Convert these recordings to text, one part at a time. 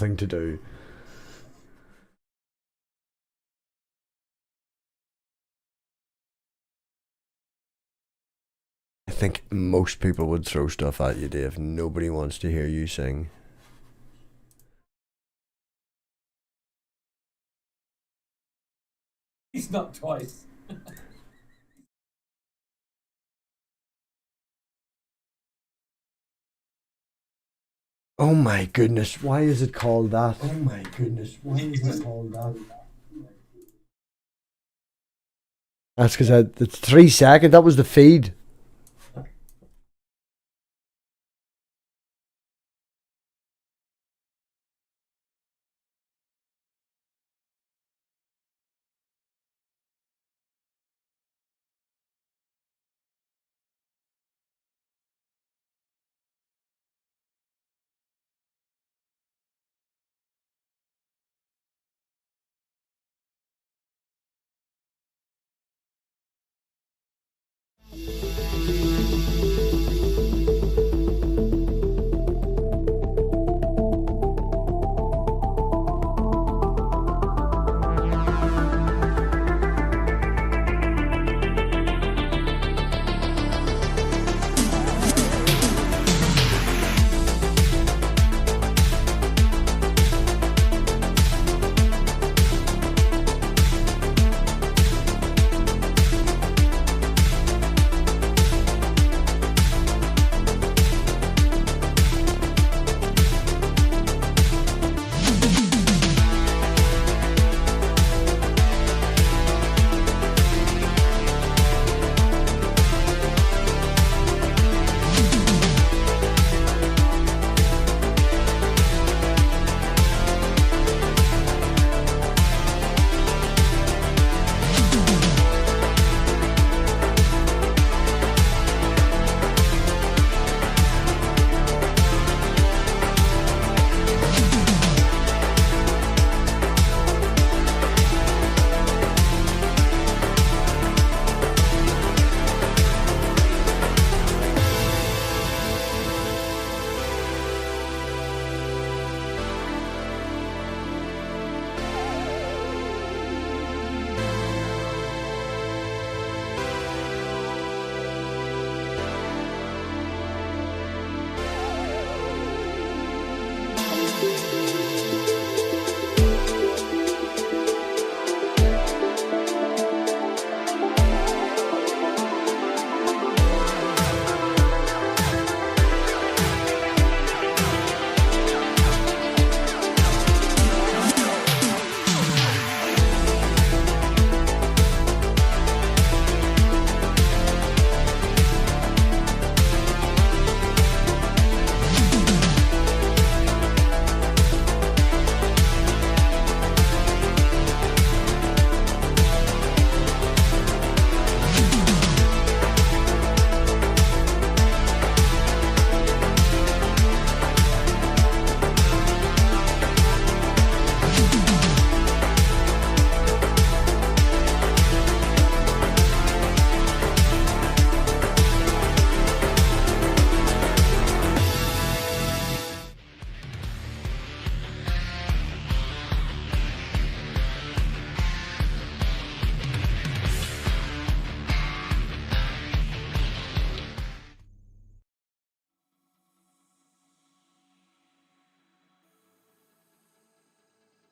something to do. I think most people would throw stuff at you, Dave. Nobody wants to hear you sing. He's not twice. Oh my goodness, why is it called that? Oh my goodness, why is it called that? That's because it's 3 seconds. That was the feed.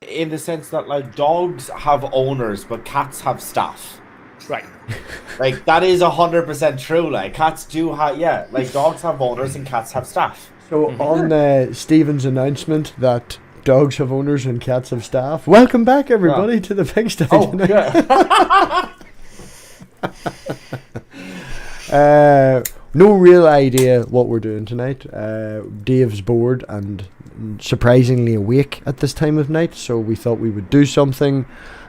In the sense that, like, dogs have owners, but cats have staff. Right. Like, that is 100% true. Like, cats do have, yeah, like, dogs have owners and cats have staff. So on Stephen's announcement that dogs have owners and cats have staff, welcome back everybody to the pigsty tonight. Yeah. No real idea what we're doing tonight. Dave's bored and surprisingly awake at this time of night, so we thought we would do something.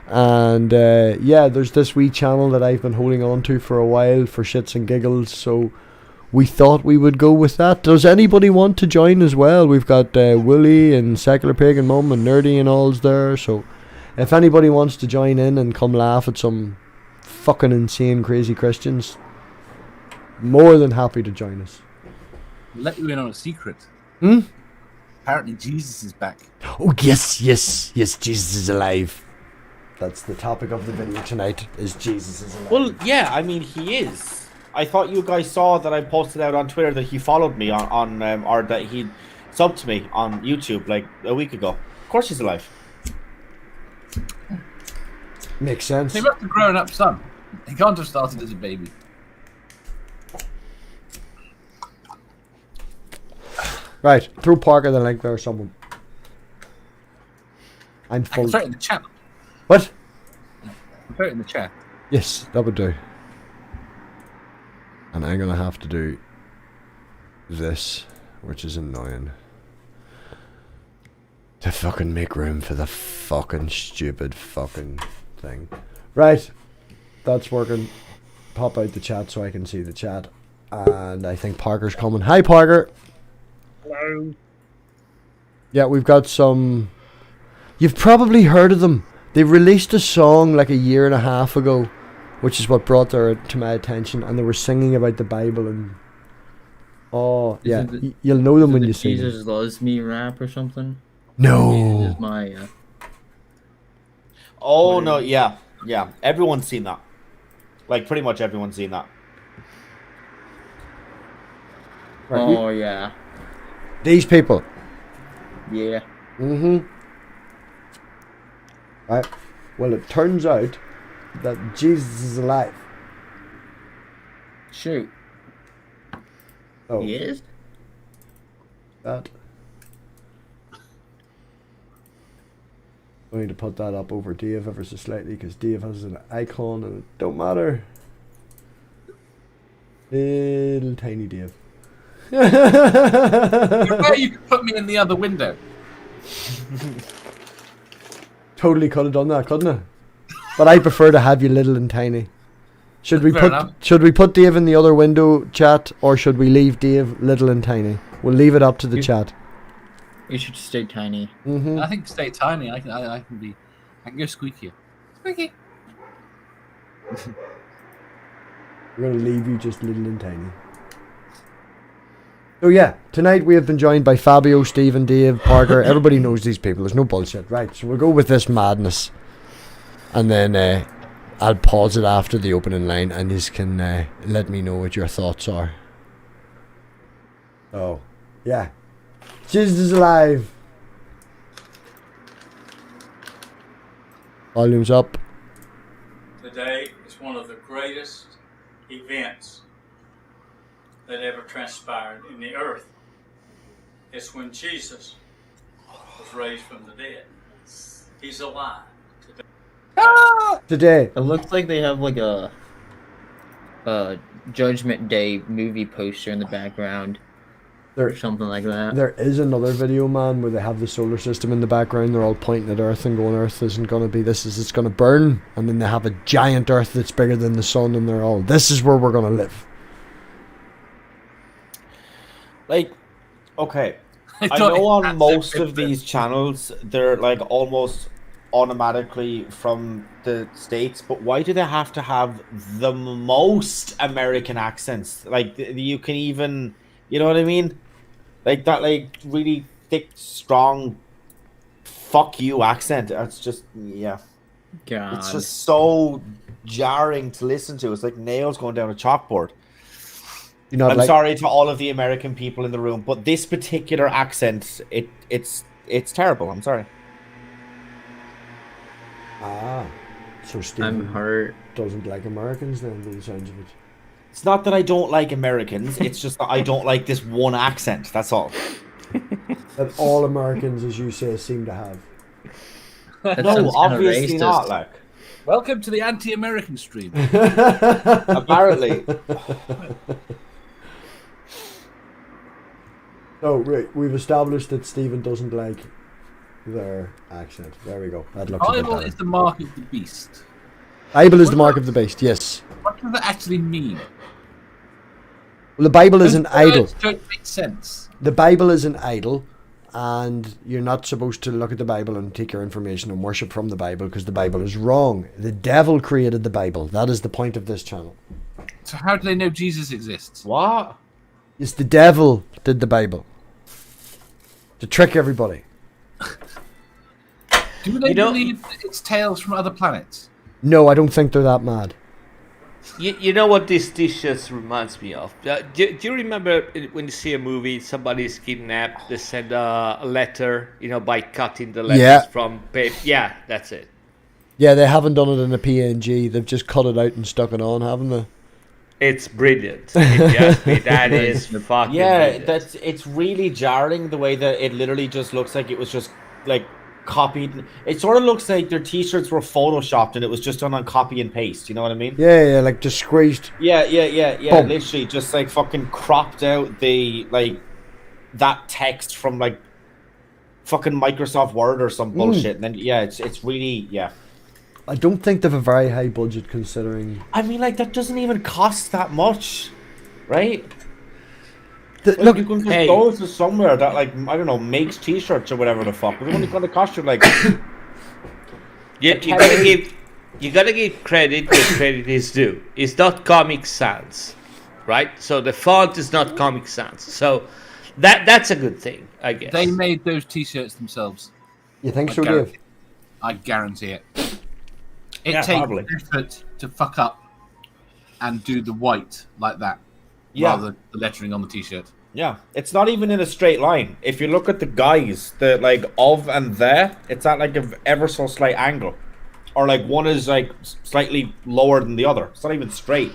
And yeah, there's this wee channel that I've been holding on to for a while for shits and giggles, so we thought we would go with that. Does anybody want to join as well? We've got Willie and Secular Pagan Mum and Nerdy and all's there, so if anybody wants to join in and come laugh at some fucking insane crazy Christians, more than happy to join us. Let you in on a secret. Apparently, Jesus is back. Oh, yes, Jesus is alive. That's the topic of the video tonight, is Jesus is alive. Well, yeah, I mean, he is. I thought you guys saw that I posted out on Twitter that he followed me or that he subbed to me on YouTube like a week ago. Of course he's alive. Makes sense. He must have grown up some. He can't have started as a baby. Right, through Parker the link there, someone. I'm I full. can throw it in the chat. What? Throw it in the chat. Yes, that would do. And I'm gonna have to do this, which is annoying. To fucking make room for the fucking stupid fucking thing. Right, that's working. Pop out the chat so I can see the chat. And I think Parker's coming. Hi, Parker. Hello. Yeah, we've got some... You've probably heard of them. They released a song like a year and a half ago, which is what brought to my attention, and they were singing about the Bible and... Oh, yeah, you'll know them when you see them. Jesus Loves Me rap or something? No. This is my, Oh, no, yeah. Everyone's seen that. Like, pretty much everyone's seen that. Right, oh, yeah. These people. Yeah. Mm-hmm. Right. Well, it turns out that Jesus is alive. Shoot. Oh, He is? that. I need to put that up over Dave ever so slightly because Dave has an icon and it don't matter. Little tiny Dave. Where you could put me in the other window. Totally could have done that, couldn't I? But I prefer to have you little and tiny. Should we Fair enough. put Dave in the other window, chat, or should we leave Dave little and tiny? We'll leave it up to the chat. You should stay tiny. Mm-hmm. I think stay tiny. I can go squeaky. Squeaky. We're going to leave you just little and tiny. So yeah, tonight we have been joined by Fabio, Stephen, Dave, Parker. Everybody knows these people. There's no bullshit. Right, so we'll go with this madness. And then I'll pause it after the opening line and you can let me know what your thoughts are. Oh, yeah. Jesus is alive. Volume's up. Today is one of the greatest events that ever transpired in the earth. It's when Jesus was raised from the dead. He's alive today. Today. It looks like they have like a Judgment Day movie poster in the background. Or something like that. There is another video, man, where they have the solar system in the background. They're all pointing at Earth and going, Earth isn't going to be this, it's going to burn. And then they have a giant Earth that's bigger than the sun, and they're all, this is where we're going to live. Like, okay. I know on most of these channels, they're like almost automatically from the States, but why do they have to have the most American accents? Like, you can even, you know what I mean? Like that, like really thick, strong, fuck you accent. It's just, yeah. God. It's just so jarring to listen to. It's like nails going down a chalkboard. I'm sorry to all of the American people in the room, but this particular accent, it's terrible. I'm sorry. Ah, so Stephen I'm hurt. doesn't like Americans then, by the sounds of it. It's not that I don't like Americans. It's just that I don't like this one accent. That's all. That all Americans, as you say, seem to have. No, obviously not. Like, welcome to the anti-American stream. Apparently. Oh, right. We've established that Stephen doesn't like their accent. There we go. That looks a bit Bible better. is the mark of the beast. Bible is the mark of the beast, yes. What does that actually mean? Well, the Bible is an idol. Don't make sense. The Bible is an idol, and you're not supposed to look at the Bible and take your information and worship from the Bible because the Bible is wrong. The devil created the Bible. That is the point of this channel. So how do they know Jesus exists? What? Yes, the devil did the Bible. to trick everybody. Do they believe it's tales from other planets? No, I don't think they're that mad. You know what this T-shirt reminds me of? Do you remember when you see a movie, somebody's kidnapped, they send a letter, by cutting the letters from paper? Yeah, that's it. Yeah, they haven't done it in a PNG. They've just cut it out and stuck it on, haven't they? It's brilliant. If you ask me, that is fucking brilliant. It's really jarring the way that it literally just looks like it was just like copied. It sort of looks like their T-shirts were photoshopped and it was just done on copy and paste. You know what I mean? Yeah, like just squeezed. Yeah. Boom. Literally, just like fucking cropped out the that text from like fucking Microsoft Word or some bullshit. And then it's really I don't think they have a very high budget considering. I mean, like that doesn't even cost that much, right? Look, you can just go to somewhere that, like, I don't know, makes T-shirts or whatever the fuck. It's only going to cost you like. You gotta give credit where credit is due. It's not Comic Sans, right? So the font is not Comic Sans. So that's a good thing, I guess. They made those T-shirts themselves. You think so, Dave? I guarantee it. It takes probably effort to fuck up and do the white like that. Rather than the lettering on the T-shirt. Yeah, it's not even in a straight line. If you look at the guys, the like of and there, it's at like an ever so slight angle, or like one is like slightly lower than the other. It's not even straight.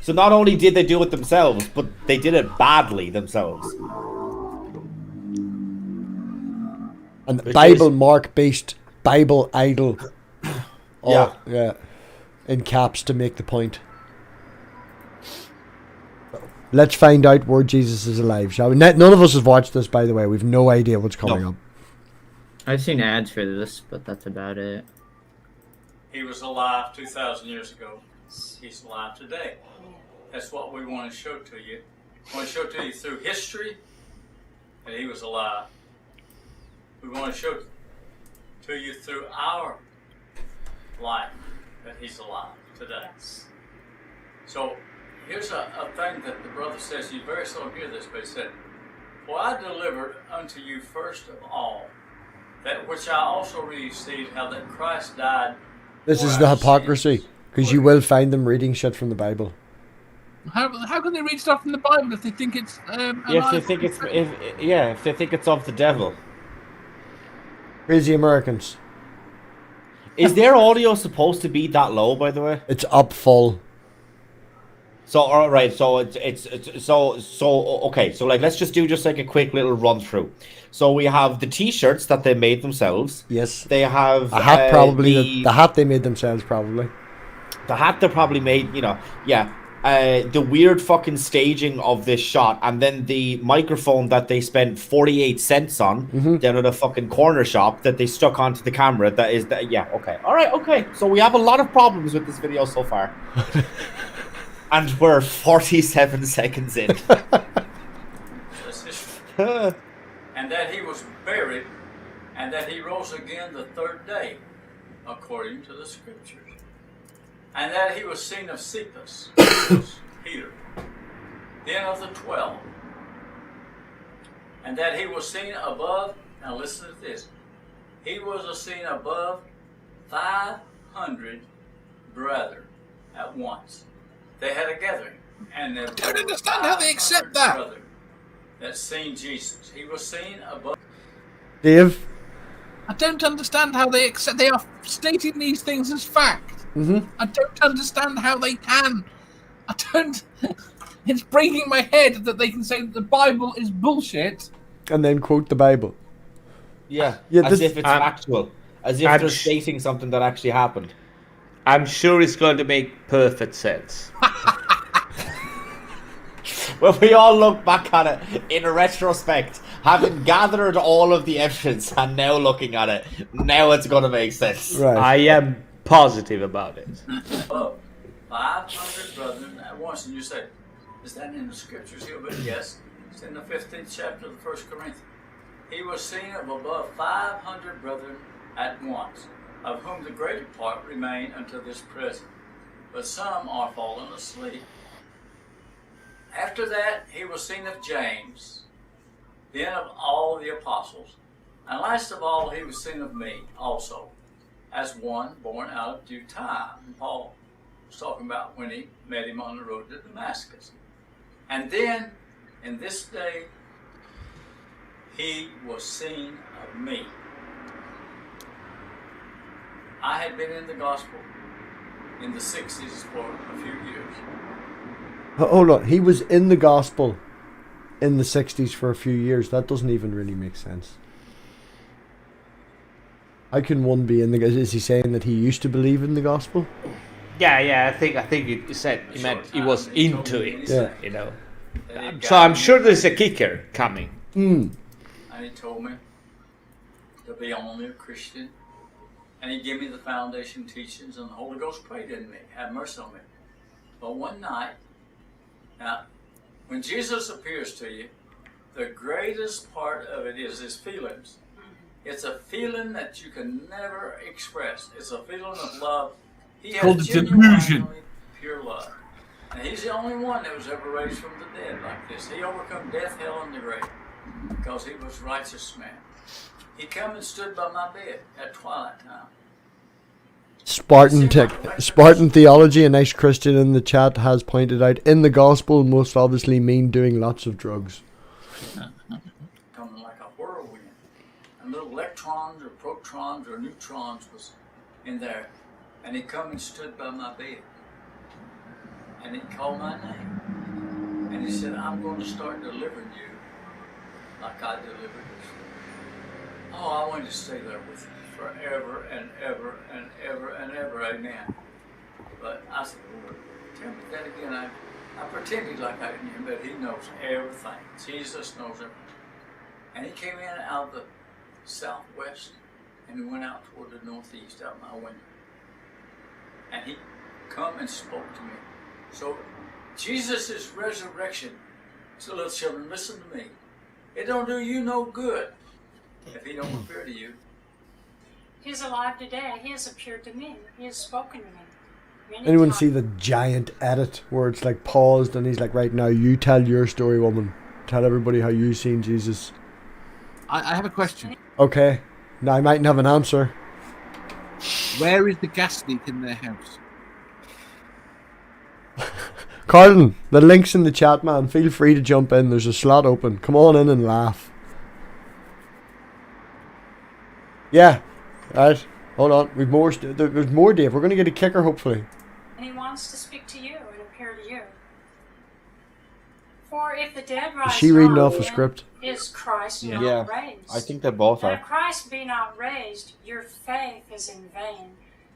So not only did they do it themselves, but they did it badly themselves. And Bible mark based Bible idol. Yeah. In caps to make the point. Let's find out where Jesus is alive, shall we? None of us have watched this, by the way. We've no idea what's coming up. I've seen ads for this, but that's about it. He was alive 2,000 years ago. He's alive today. That's what we want to show to you. We want to show to you through history that he was alive. We want to show to you through our life that he's alive today. So here's a thing that the brother says. You very seldom hear this, but he said, "For I delivered unto you first of all that which I also received, how that Christ died." This is the hypocrisy, because you will find them reading shit from the Bible. How can they read stuff from the Bible if they think it's if they think it's of the devil? Crazy Americans. Is their audio supposed to be that low, by the way? It's up full. So all right, so okay, so like let's just do like a quick little run through. So we have the T-shirts that they made themselves. Yes. They have a hat, probably the hat they made themselves, probably. The hat they probably made, the weird fucking staging of this shot, and then the microphone that they spent 48 cents on down at a fucking corner shop that they stuck onto the camera. Okay. So we have a lot of problems with this video so far. And we're 47 seconds in. And that he was buried, and that he rose again the third day, according to the scriptures. And that he was seen of Cephas, Peter, then of the 12. And that he was seen above, now listen to this, he was seen above 500 brethren at once. They had a gathering, and I don't understand how they accept that. That seen Jesus. He was seen above. Dave? I don't understand how they accept. They are stating these things as fact. I don't understand how they can. I don't. It's breaking my head that they can say that the Bible is bullshit and then quote the Bible. Yeah, as if it's factual, as if they're stating something that actually happened. I'm sure it's going to make perfect sense. When we all look back at it in a retrospect, having gathered all of the evidence and now looking at it, now it's going to make sense. Right. I am positive about it. 500 brethren at once, and you say, is that in the scriptures here? But yes, it's in the 15th chapter of 1 Corinthians. He was seen of above 500 brethren at once, of whom the greater part remain unto this present, but some are fallen asleep. After that, he was seen of James, then of all the apostles. And last of all, he was seen of me also, as one born out of due time. And Paul was talking about when he met him on the road to Damascus. And then, in this day, he was seen of me. I had been in the gospel in the 60s for a few years. Hold on, he was in the gospel in the 60s for a few years. That doesn't even really make sense. How can one be in the... Is he saying that he used to believe in the gospel? Yeah. I think he said he meant he was into it. Yeah. You know. So I'm sure there's a kicker coming. And he told me to be only a Christian. And he gave me the foundation teachings, and the Holy Ghost prayed in me, had mercy on me. But one night, now, when Jesus appears to you, the greatest part of it is his feelings. It's a feeling that you can never express. It's a feeling of love. He Called has a delusion. genuine, pure love. And he's the only one that was ever raised from the dead like this. He overcome death, hell, and the grave because he was a righteous man. He come and stood by my bed at twilight time. Spartan theology, a nice Christian in the chat has pointed out, in the gospel most obviously mean doing lots of drugs. Coming like a whirlwind. And little electrons or protons or neutrons was in there. And he come and stood by my bed. And he called my name. And he said, I'm going to start delivering you like I delivered you. Oh, I wanted to stay there with you forever and ever and ever and ever. Amen. But I said, Lord, tell me that again. I pretended like I didn't hear him, but he knows everything. Jesus knows everything. And he came in out of the southwest and he went out toward the northeast out my window. And he come and spoke to me. So Jesus' resurrection, so little children, listen to me. It don't do you no good if he don't appear to you. He's alive today. He has appeared to me. He has spoken to me. Anyone see the giant edit where it's like paused and he's like, right now you tell your story, woman. Tell everybody how you seen Jesus. I have a question. Okay. Now I mightn't have an answer. Where is the gas leak in their house? Carlton, the link's in the chat, man. Feel free to jump in. There's a slot open. Come on in and laugh. Yeah. Right. Hold on. We've more. There's more, Dave. We're going to get a kicker, hopefully. And he wants to speak to you and appear to you. For if the dead rise Is she reading not, off a script? is Christ not Yeah, raised? I think they both And are. if Christ be not raised, your faith is in vain.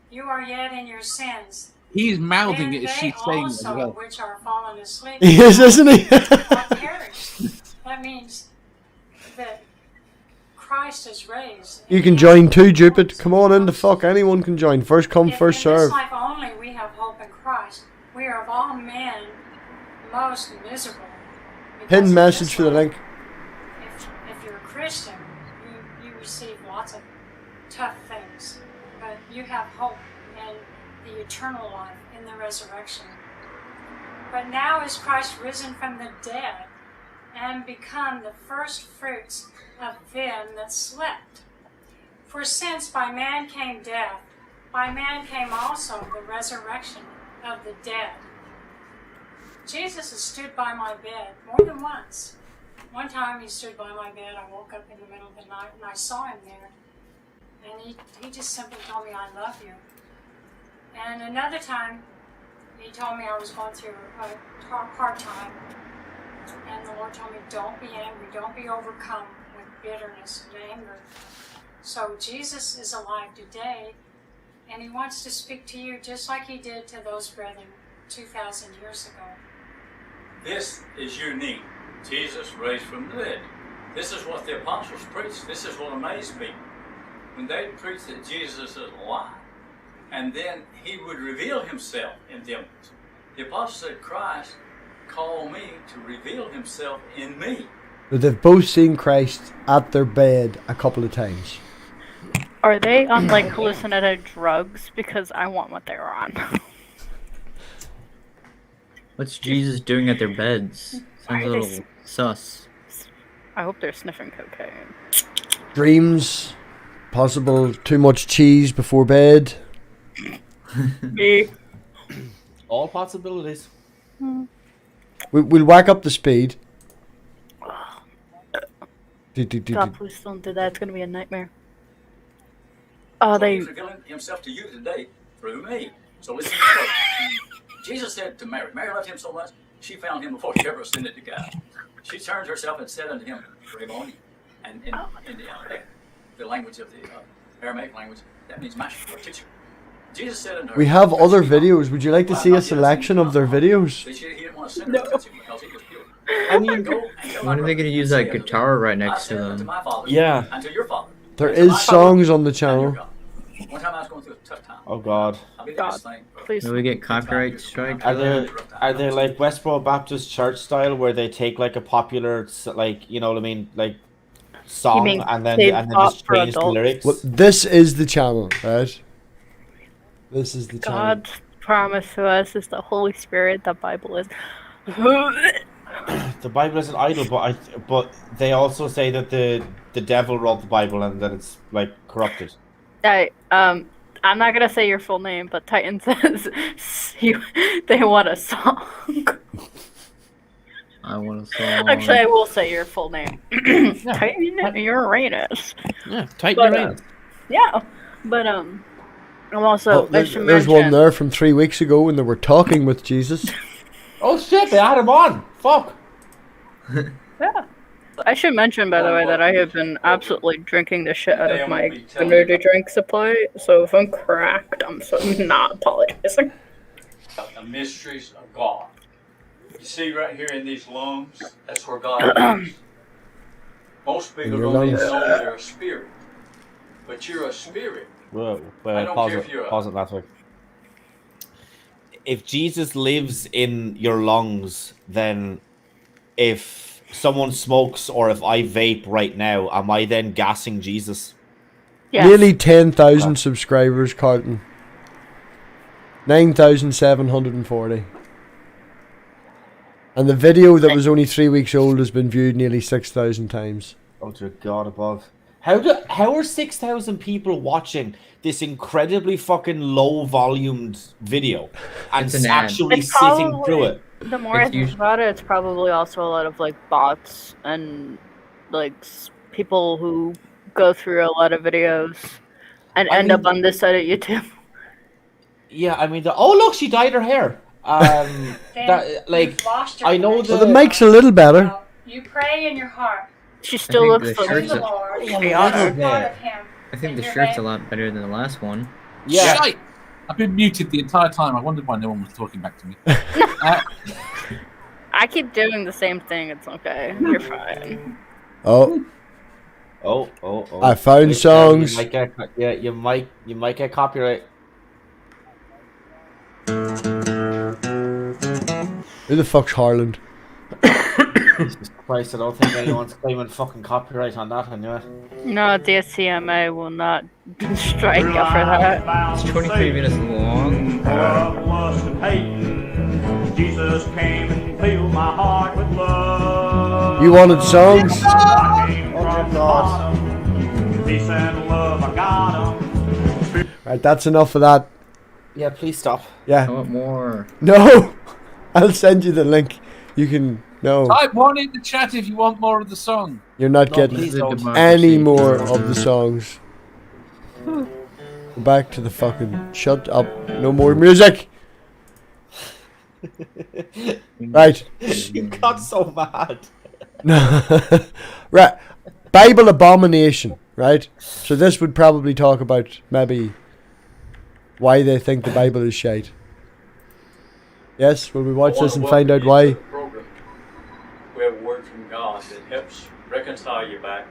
You are yet in your sins. He's mouthing Then it as they she's saying it as also, well. which are fallen asleep, He is, isn't he? are perished. That means that Christ is raised. You can join too, Jupit. Come on in the fuck. Anyone can join. First come, first In this serve. life only we have hope in Christ. We are of all men most miserable. because Hidden in message this for the life, link. If you're a Christian, you receive lots of tough things, but you have hope in the eternal life, in the resurrection. But now is Christ risen from the dead and become the first fruits of them that slept. For since by man came death, by man came also the resurrection of the dead. Jesus has stood by my bed more than once. One time he stood by my bed, I woke up in the middle of the night and I saw him there. And he just simply told me, I love you. And another time, he told me I was going through a hard time. And the Lord told me, don't be angry, don't be overcome with bitterness and anger. So Jesus is alive today, and he wants to speak to you just like he did to those brethren 2,000 years ago. This is unique. Jesus raised from the dead. This is what the apostles preached. This is what amazed me. When they preached that Jesus is alive, and then he would reveal himself in them. The apostle said, Christ called me to reveal himself in me. But they've both seen Christ at their bed a couple of times. Are they on like hallucinatory drugs? Because I want what they're on. What's Jesus doing at their beds? Sounds a little sus. I hope they're sniffing cocaine. Dreams, possible too much cheese before bed. Me. All possibilities. We'll whack up the speed. God, please don't do that. It's gonna be a nightmare. Oh, they. He's revealing himself to you today through me. So listen to this. Jesus said to Mary, Mary loved him so much, she found him before she ever ascended to God. She turned herself and said unto him, Rabboni. And in the language of the Aramaic language, that means master or teacher. Jesus said unto her, We have other videos. Would you like to see a selection of their videos? He didn't want to send her to touch him because he was pure. I mean, when are they going to use that guitar right next to them? Yeah. And to your father. There is songs on the channel. One time I was going through a tough time. Oh God. God, please. Will we get copyright strike? Are they like Westboro Baptist Church style where they take like a popular like you know what I mean like song and then just change the lyrics? Well, this is the channel, right? This is the channel. God's promise to us is the Holy Spirit. The Bible is. The Bible is an idol, but they also say that the devil wrote the Bible and that it's like corrupted. I'm not gonna say your full name, but Titan says they want a song. I want a song. Actually, I will say your full name. Titan Uranus. Yeah, Titan Uranus. Yeah, but I'm also. There's one there from 3 weeks ago when they were talking with Jesus. Oh shit! They had him on. Fuck. Yeah. I should mention, by the way, that I have been absolutely drinking the shit out of my energy drink supply. So if I'm cracked, I'm not apologizing. The mysteries of God. You see right here in these lungs, that's where God is. Most people don't even know they're a spirit. But you're a spirit. Well, pause it last week. If Jesus lives in your lungs, then if someone smokes or if I vape right now, am I then gassing Jesus? Yes. Nearly 10,000 subscribers, Carlton. 9,740. And the video that was only 3 weeks old has been viewed nearly 6,000 times. Oh dear God above. How are 6,000 people watching this incredibly fucking low volumed video and actually sitting through it? The more I think about it, it's probably also a lot of like bots and like people who go through a lot of videos and end up on this side of YouTube. Yeah, I mean, oh look, she dyed her hair. I know the mic's a little better. You pray in your heart. She still looks the Lord. I think the shirt's a lot better than the last one. Yeah. Shite. I've been muted the entire time. I wondered why no one was talking back to me. I keep doing the same thing. It's okay. You're fine. Oh. I found songs. You might get copyright. Who the fuck's Harland? Jesus Christ, I don't think anyone's claiming fucking copyright on that anyway. No, the SCMA will not strike you for that. It's 23 minutes long. Jesus came and filled my heart with love. You wanted songs? Peace and love, I got 'em. Right, that's enough of that. Yeah, please stop. Yeah. I want more. No! I'll send you the link. You can... No. Type 1 in the chat if you want more of the song. You're not getting any more of the songs. Go back to the fucking... Shut up. No more music! Right. You got so mad. Right. Bible abomination, right? So this would probably talk about maybe why they think the Bible is shite. Yes, will we watch this and find out why? We have a word from God that helps reconcile you back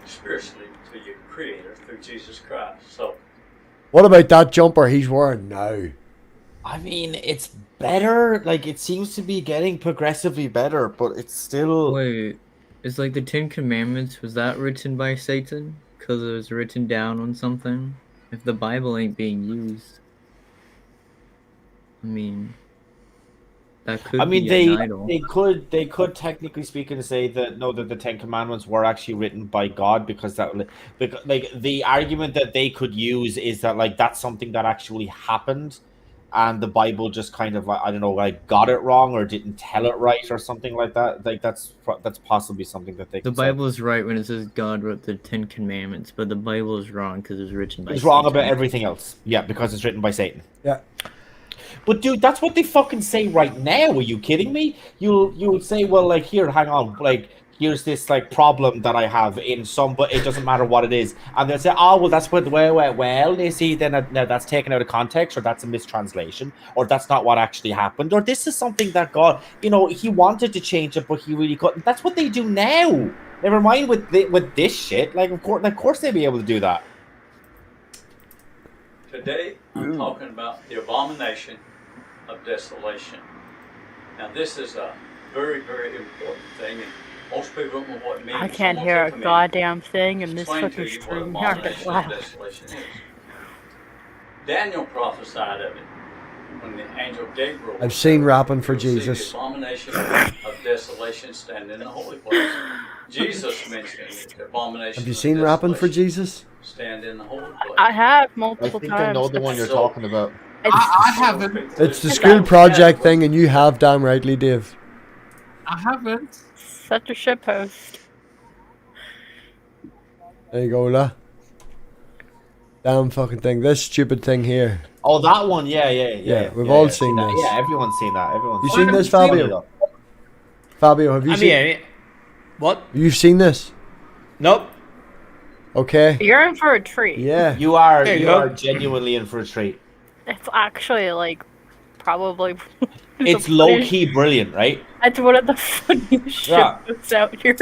spiritually to your Creator through Jesus Christ. So, what about that jumper he's wearing now? I mean, it's better. Like, it seems to be getting progressively better, but it's still... Wait, it's like the 10 Commandments, was that written by Satan? Because it was written down on something? If the Bible ain't being used. I mean... That could I mean, be an idol. they could technically speaking say that the Ten Commandments were actually written by God, because like the argument that they could use is that like that's something that actually happened, and the Bible just kind of like, I don't know, like got it wrong or didn't tell it right or something like that. Like that's possibly something that they. The Bible is right when it says God wrote the Ten Commandments, but the Bible is wrong because it was written by. It's Satan. wrong about everything else. Yeah, because it's written by Satan. Yeah. But dude, that's what they fucking say right now. Are you kidding me? You would say, well, like, here, hang on, like, here's this like problem that I have in some, but it doesn't matter what it is, and they'll say, oh, well, that's what well, they see then that's taken out of context, or that's a mistranslation, or that's not what actually happened, or this is something that God, he wanted to change it, but he really couldn't. That's what they do now. Never mind with this shit. Like, of course, they'd be able to do that. Today, I'm talking about the abomination of desolation. Now, this is a very, very important thing, and most people don't know what it means. I can't hear a goddamn thing in this Explain fucking to you what stream. abomination of desolation is. Daniel prophesied of it when the angel Gabriel. I've seen rapping for see Jesus. the abomination of desolation stand in the holy place. Jesus mentioned it, the abomination. Have you seen rapping for Jesus? Stand in the holy place. I have multiple times. I know the one you're talking about. I haven't. It's the school project thing, and you have damn rightly, Dave. I haven't. Such a shitpost. There you go, La. Damn fucking thing. This stupid thing here. Oh, that one, yeah. We've all seen that. this. Yeah, everyone's seen that. You seen this, Fabio? Fabio, have you seen? mean, what? You've seen this? Nope. Okay. You're in for a treat. Yeah. You are you are go. genuinely in for a treat. It's actually like probably. It's low key brilliant, right? It's one of the funniest Yeah. shit out here.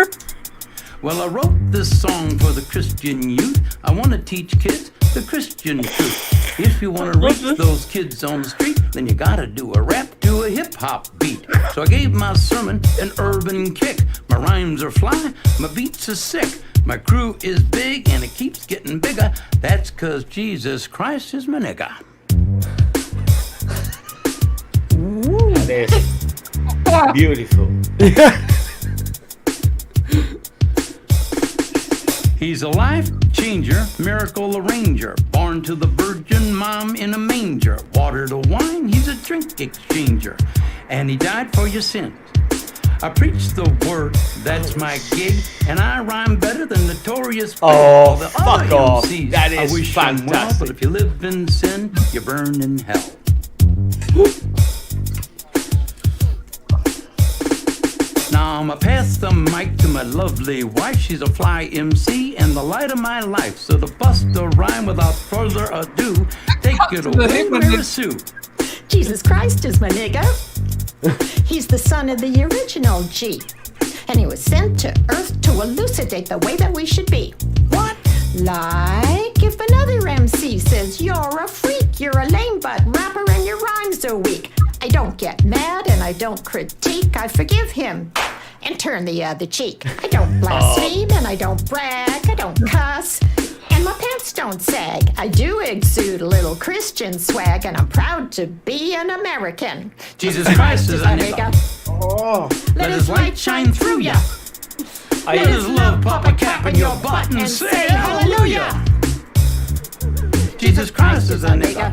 Well, I wrote this song for the Christian youth. I want to teach kids the Christian truth. If you want to reach those kids on the street, then you gotta do a rap to a hip-hop beat. So I gave my sermon an urban kick. My rhymes are fly, my beats are sick. My crew is big and it keeps getting bigger. That's 'cause Jesus Christ is my nigga. That is beautiful. He's a life changer, miracle arranger, born to the virgin mom in a manger. Water to wine, he's a drink exchanger, and he died for your sins. I preach the word, that's my gig, and I rhyme better than Notorious Big. Oh, All the fuck other off. MCs, That I is wish them well, fantastic. but if you live in sin, you burn in hell. Now I'ma pass the mic to my lovely wife. She's a fly MC and the light of my life. So to bust a rhyme without further ado, take it away, Mary Sue. Jesus Christ is my nigga. He's the son of the original G. And he was sent to earth to elucidate the way that we should be. What? Like if another MC says you're a freak, you're a lame butt rapper and your rhymes are weak. I don't get mad and I don't critique. I forgive him and turn the other cheek. I don't blaspheme and I don't brag. I don't cuss and my pants don't sag. I do exude a little Christian swag and I'm proud to be an American. Jesus Christ is a nigga. Oh, Let his light shine through ya. Let his love pop a cap in your butt and say hallelujah. Jesus Christ is a nigga.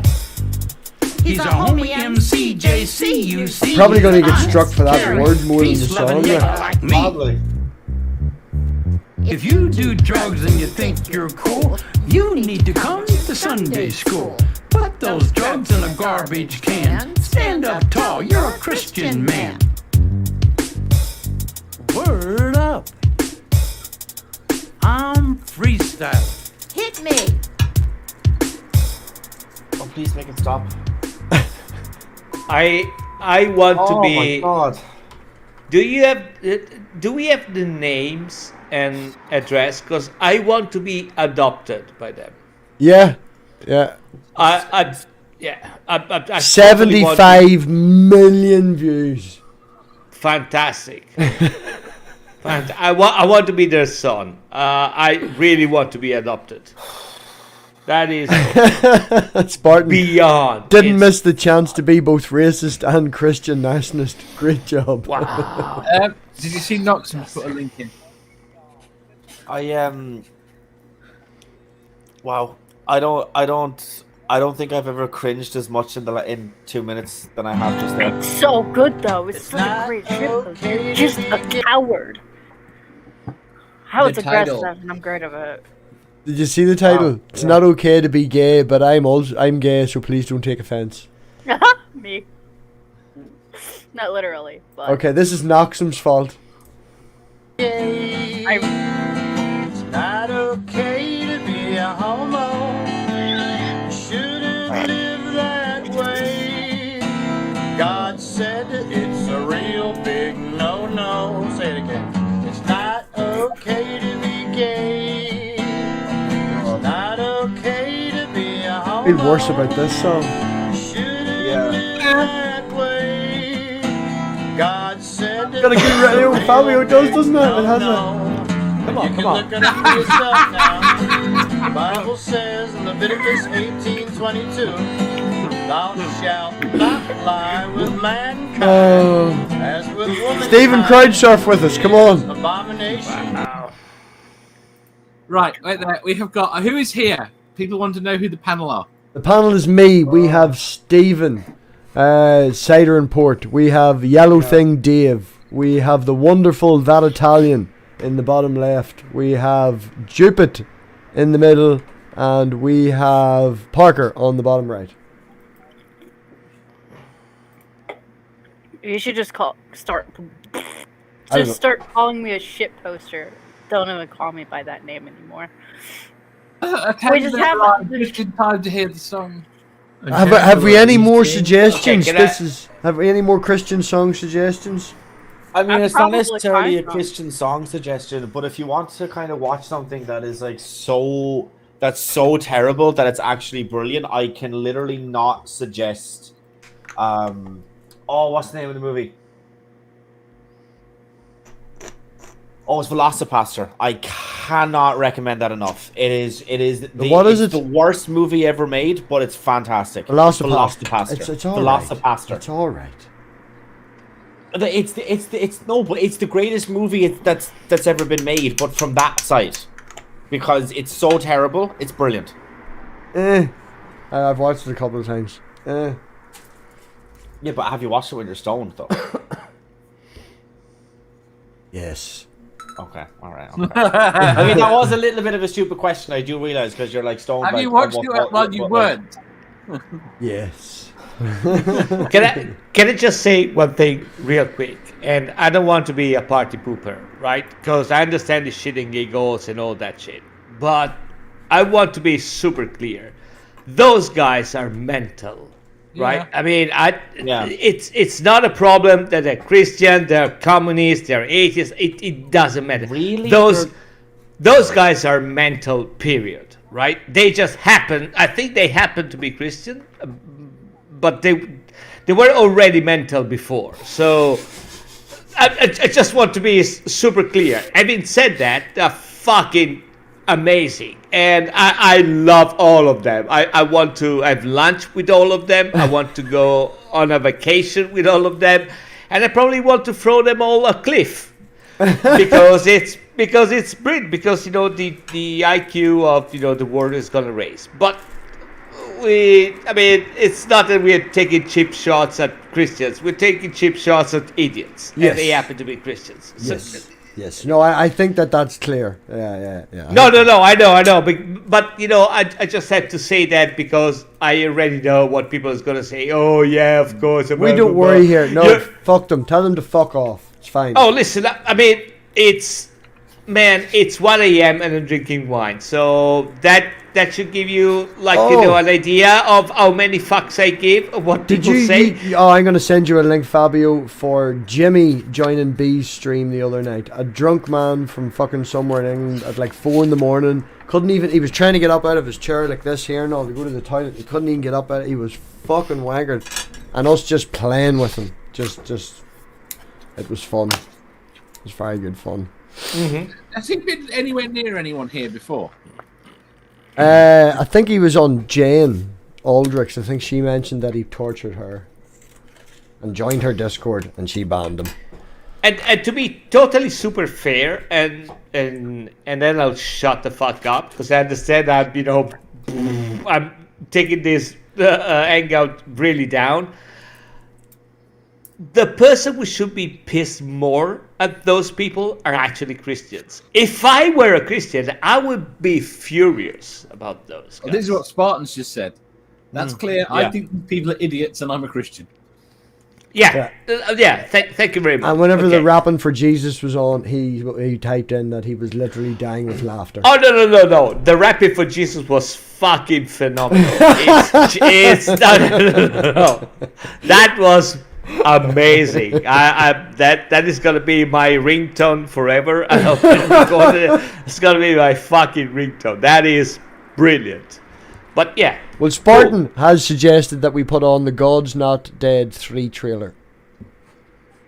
He's a homie MC, JC, you see. Probably gonna get struck for that word more than the Peace-loving song. nigga Yeah. like me. Probably. If you do drugs and you think you're cool, you need to come to Sunday school. Put those drugs in a garbage can. Stand up tall, you're a Christian man. Word up. I'm freestyling. Hit me. Oh, please make it stop. I want to be. Oh my god. Do we have the names and address? Because I want to be adopted by them. Yeah. Yeah. I 75 million views. Fantastic. I want to be their son. I really want to be adopted. That is Spartan beyond. Didn't miss the chance to be both racist and Christian nationalist. Great job. Wow. Did you see Noxon put a link in? Wow. I don't think I've ever cringed as much in 2 minutes than I have just there. It's so good though. It's such a great shit. You're just a coward. How it's aggressive, and I'm great of it. Did you see the title? It's not okay to be gay, but I'm gay, so please don't take offense. Me. Not literally, but Okay, this is Noxum's fault. It's not okay to be a homo. Shouldn't live that way. God said it's a real big no-no. Say it again. It's not okay to be gay. It's not okay to be a homo. Feel worse about this song. That way. God said Got a good radio. Fabio does, doesn't it? It has a. Come on. Look it up for yourself now. The Bible says in Leviticus 18:22, thou shalt not lie with mankind as with womankind. Stephen Crowdsurf with us. Come on. Abomination. Right, wait there. We have got who is here? People want to know who the panel are. The panel is me. We have Stephen, Cider and Port. We have Yellow Thing Dave. We have the wonderful That Italian in the bottom left. We have Jupit in the middle. And we have Parker on the bottom right. you should just start calling me a shit poster. Don't even call me by that name anymore. We just have Christian time to hear the song. Have we any more suggestions? Have we any more Christian song suggestions? I mean, it's not necessarily a Christian song suggestion, but if you want to kind of watch something that is like that's so terrible that it's actually brilliant, I can literally not suggest. What's the name of the movie? Oh, it's Velocipaster. I cannot recommend that enough. It is the worst movie ever made, but it's fantastic. Velocipaster. It's all right. Velocipaster. It's all right. It's the greatest movie that's ever been made, but from that side, because it's so terrible, it's brilliant. I've watched it a couple of times. Yeah, but have you watched it when you're stoned though? Yes. Okay, all right. Okay. I mean, that was a little bit of a stupid question. I do realize because you're like stoned. Have you watched it while you weren't? Yes. Can I just say one thing real quick? And I don't want to be a party pooper, right? Because I understand the shitting giggles and all that shit. But I want to be super clear. Those guys are mental, right? Yeah. I mean, it's not a problem that they're Christian, they're communists, they're atheists. It doesn't matter. Really? Those guys are mental, period, right? They just happen. I think they happen to be Christian. But they were already mental before. So I just want to be super clear. Having said that, they're fucking amazing. And I love all of them. I want to have lunch with all of them. I want to go on a vacation with all of them. And I probably want to throw them all a cliff. because it's brilliant. Because, the IQ of, the world is going to raise. But it's not that we're taking cheap shots at Christians. We're taking cheap shots at idiots. Yes. And they happen to be Christians. Yes. Yes. No, I think that's clear. Yeah. No, I know. But I just had to say that because I already know what people is going to say. Oh, yeah, of course. We don't worry here. No, fuck them. Tell them to fuck off. It's fine. Oh, listen, it's 1 a.m. and I'm drinking wine. So that should give you, an idea of how many fucks I give, of what people say. I'm going to send you a link, Fabio, for Jimmy joining B's stream the other night. A drunk man from fucking somewhere in England at like 4 a.m. He was trying to get up out of his chair like this here and all to go to the toilet. He couldn't even get up out of it. He was fucking wankered. And us just playing with him. Just, it was fun. It was very good fun. Mm-hmm. Has he been anywhere near anyone here before? I think he was on Jane Aldrich's. I think she mentioned that he tortured her and joined her Discord, and she banned him. And to be totally super fair, and then I'll shut the fuck up, because I understand that, I'm taking this hangout really down. The person who should be pissed more at those people are actually Christians. If I were a Christian, I would be furious about those guys. Well, this is what Spartans just said. That's clear. Yeah. I think people are idiots, and I'm a Christian. Yeah. Thank you very much. And whenever the rapping for Jesus was on, he typed in that he was literally dying with laughter. Oh, no. The rapping for Jesus was fucking phenomenal. No. That was amazing. That is gonna be my ringtone forever. It's gonna be my fucking ringtone. That is brilliant. But yeah. Well, Spartan has suggested that we put on the God's Not Dead 3 trailer.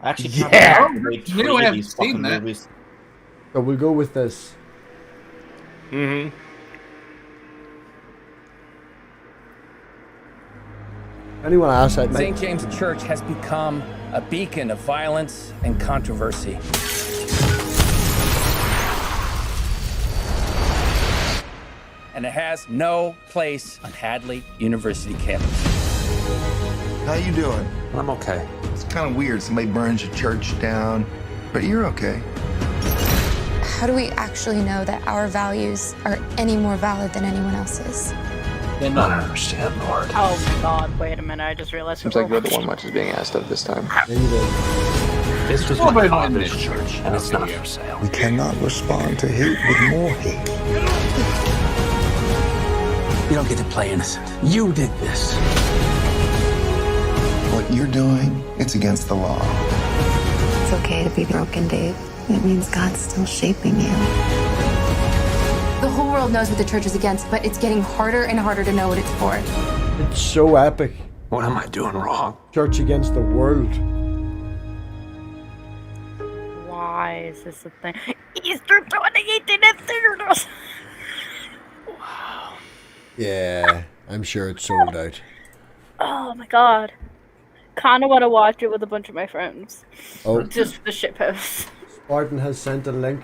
Actually, yeah. I haven't seen that. Movies. So we'll go with this. Mm-hmm. Anyone else? St. James Church has become a beacon of violence and controversy. And it has no place on Hadley University campus. How you doing? I'm okay. It's kind of weird. Somebody burns your church down, but you're okay. How do we actually know that our values are any more valid than anyone else's? I don't understand, Lord. Oh God! Wait a minute! I just realized. Seems like you're the one much is being asked of this time. This was my father's church, and it's not for sale. We cannot respond to hate with more hate. You don't get to play innocent. You did this. What you're doing, it's against the law. It's okay to be broken, Dave. It means God's still shaping you. The whole world knows what the church is against, but it's getting harder and harder to know what it's for. It's so epic. What am I doing wrong? Church against the world. Why is this a thing? Easter 2018 in theaters. Wow. Yeah, I'm sure it's sold out. Oh my God. Kind of want to watch it with a bunch of my friends. Oh. Just the shitpost. Spartan has sent a link.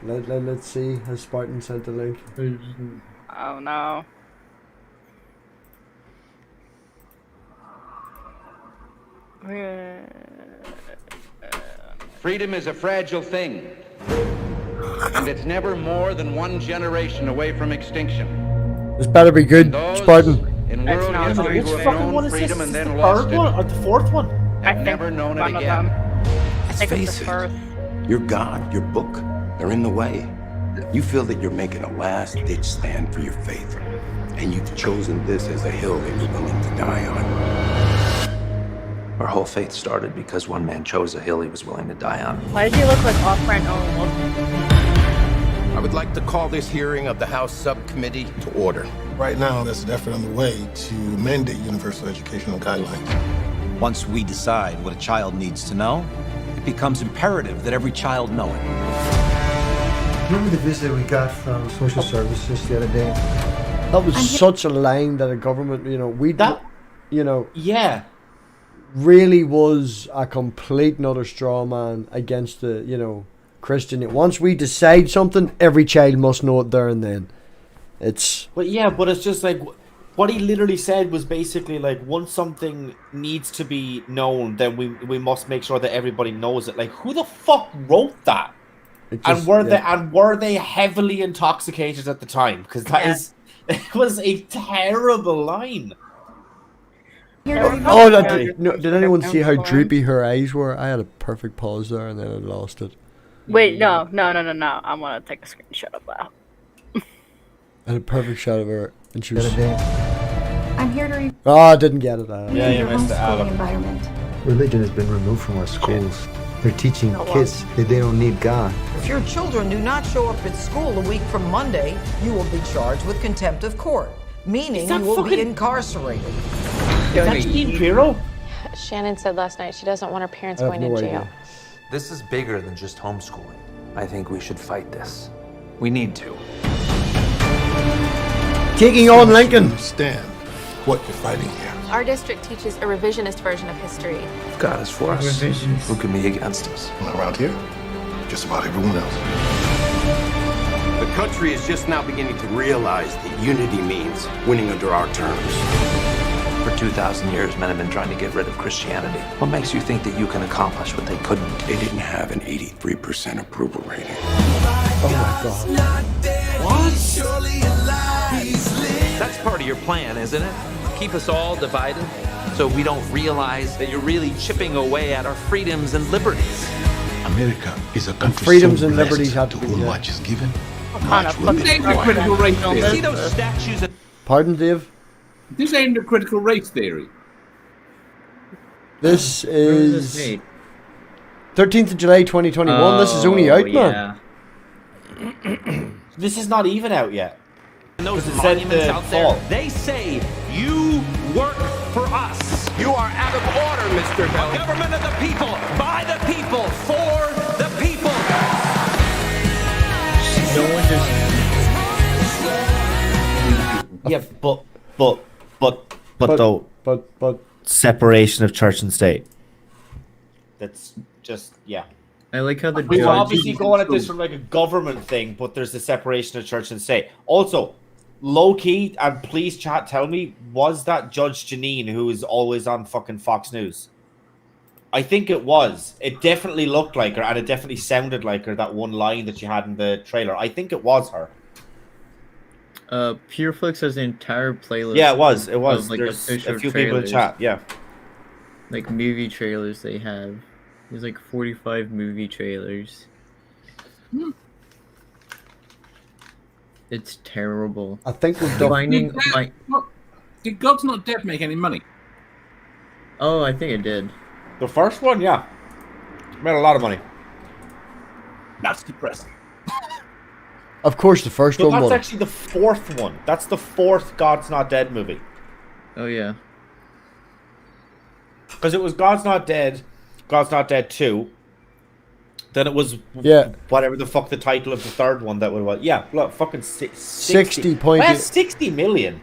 Let's see. Has Spartan sent a link? Oh no. Freedom is a fragile thing, and it's never more than one generation away from extinction. This better be good, Spartan. In world history who have known freedom and then lost it, or the fourth one? have never known it again. I think it's the first. Your God, your book, they're in the way. You feel that you're making a last-ditch stand for your faith, and you've chosen this as a hill that you're willing to die on. Our whole faith started because one man chose a hill he was willing to die on. Why does he look like off-brand Owen? I would like to call this hearing of the House Subcommittee to order. Right now, there's an effort underway to mandate universal educational guidelines. Once we decide what a child needs to know, it becomes imperative that every child know it. Remember the visit we got from social services the other day? That was such a line that a government, yeah, really was a complete and utter straw man against the, Christian. Once we decide something, every child must know it there and then. But it's just like what he literally said was basically like, once something needs to be known, then we must make sure that everybody knows it. Like, who the fuck wrote that? Were they heavily intoxicated at the time? Because it was a terrible line. Did anyone see how droopy her eyes were? I had a perfect pause there and then I lost it. Wait, no. I want to take a screenshot of that. I had a perfect shot of her and she was... I'm here to... Oh, I didn't get it. Yeah, you missed it, Adam. Religion has been removed from our schools. They're teaching kids that they don't need God. If your children do not show up at school a week from Monday, you will be charged with contempt of court, meaning you will be incarcerated. That's Dean Piro? Shannon said last night she doesn't want her parents going to jail. This is bigger than just homeschooling. I think we should fight this. We need to. taking on Lincoln. Understand what you're fighting here. Our district teaches a revisionist version of history. If God is for us, who can be against us? Around here, just about everyone else. The country is just now beginning to realize that unity means winning under our terms. For 2,000 years, men have been trying to get rid of Christianity. What makes you think that you can accomplish what they couldn't? They didn't have an 83% approval rating. Oh my God. That's part of your plan, isn't it? Keep us all divided so we don't realize that you're really chipping away at our freedoms and liberties. America is a country freedoms so and liberties have to to be whom much is given. Kind of fucking critical race theory. See those statues? Pardon, Dave? This aimed at critical race theory. This is 13th of July 2021. This is only out, man. This is not even out yet. And those It said monuments the out fall. there, they say you work for us. You are out of order, Mr. Hill. A government of the people, by the people, for the people. No one just. Yeah, but separation of church and state. That's just I like how the We're judge. obviously going at this from like a government thing, but there's the separation of church and state. Also, low key, and please chat, tell me, was that Judge Janine who is always on fucking Fox News? I think it was. It definitely looked like her, and it definitely sounded like her, that one line that she had in the trailer. I think it was her. Pureflix has an entire playlist. Yeah, it was. It was. Of, like, There's official a few people in trailers. chat, yeah. Like movie trailers they have. There's like 45 movie trailers. It's terrible. I think we've done. Finding like. Did God's Not Dead make any money? Oh, I think it did. The first one, yeah. Made a lot of money. That's depressing. Of course, the first So one. that's actually the fourth one. That's the fourth God's Not Dead movie. Oh, yeah. Because it was God's Not Dead, God's Not Dead 2. Then it was whatever the fuck the title of the third one that was. Yeah, look, fucking 60 point. Well, 60 million.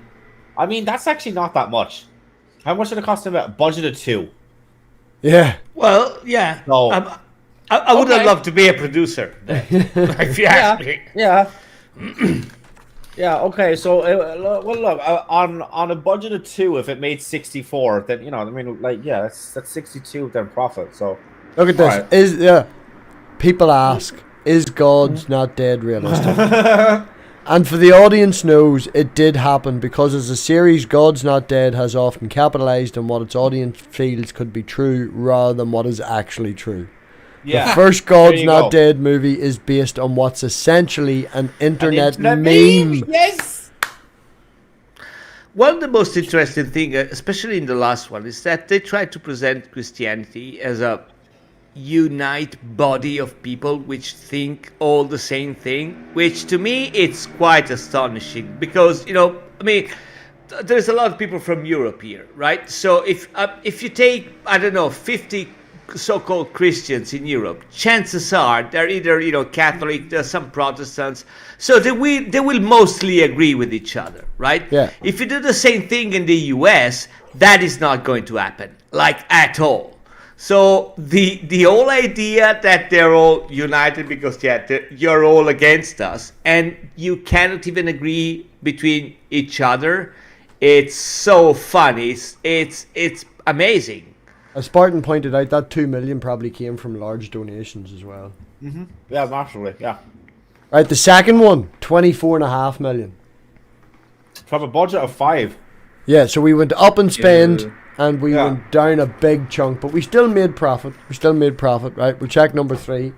I mean, that's actually not that much. How much did it cost him? A budget of 2. Yeah. Well, yeah. No. I would have loved to be a producer. If you ask me. Yeah. Yeah. Okay. So, well, look, on a budget of 2, if it made 64, then I mean, like, yeah, that's 62 then profit. So, look at this. Right. People ask, is God's Not Dead realistic? And for the audience knows, it did happen because as a series, God's Not Dead has often capitalized on what its audience feels could be true rather than what is actually true. Yeah. The first God's Not Dead movie is based on what's essentially an internet meme. Yes. One of the most interesting things, especially in the last one, is that they try to present Christianity as a unite body of people which think all the same thing, which to me it's quite astonishing because I mean there's a lot of people from Europe here, right? So if you take 50 so-called Christians in Europe, chances are they're either Catholic, there's some Protestants, so they will mostly agree with each other, right? Yeah. If you do the same thing in the US, that is not going to happen, like at all. So the whole idea that they're all united because you're all against us and you cannot even agree between each other, it's so funny. It's amazing. As Spartan pointed out, that 2 million probably came from large donations as well. Mm-hmm. Yeah, massively. Yeah. Right, the second one, 24.5 million. From a budget of 5. Yeah, so we went up in spend. And we went down a big chunk, but we still made profit. Right? We'll check number 3.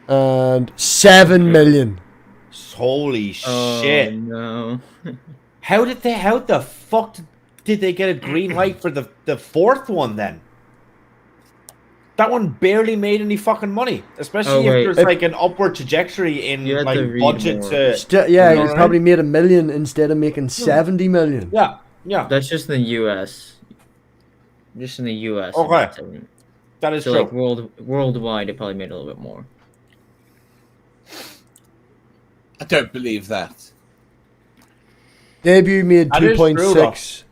And 7 million. Holy shit. No. How the fuck did they get a green light for the fourth one then? That one barely made any fucking money, especially if there's like an upward trajectory in like budget to. You probably made $1 million instead of making 70 million. Yeah, yeah. That's just in the U.S. Just in the U.S. Okay, that is so true. like worldwide, it probably made a little bit more. I don't believe that. Debut made That is true, 2.6.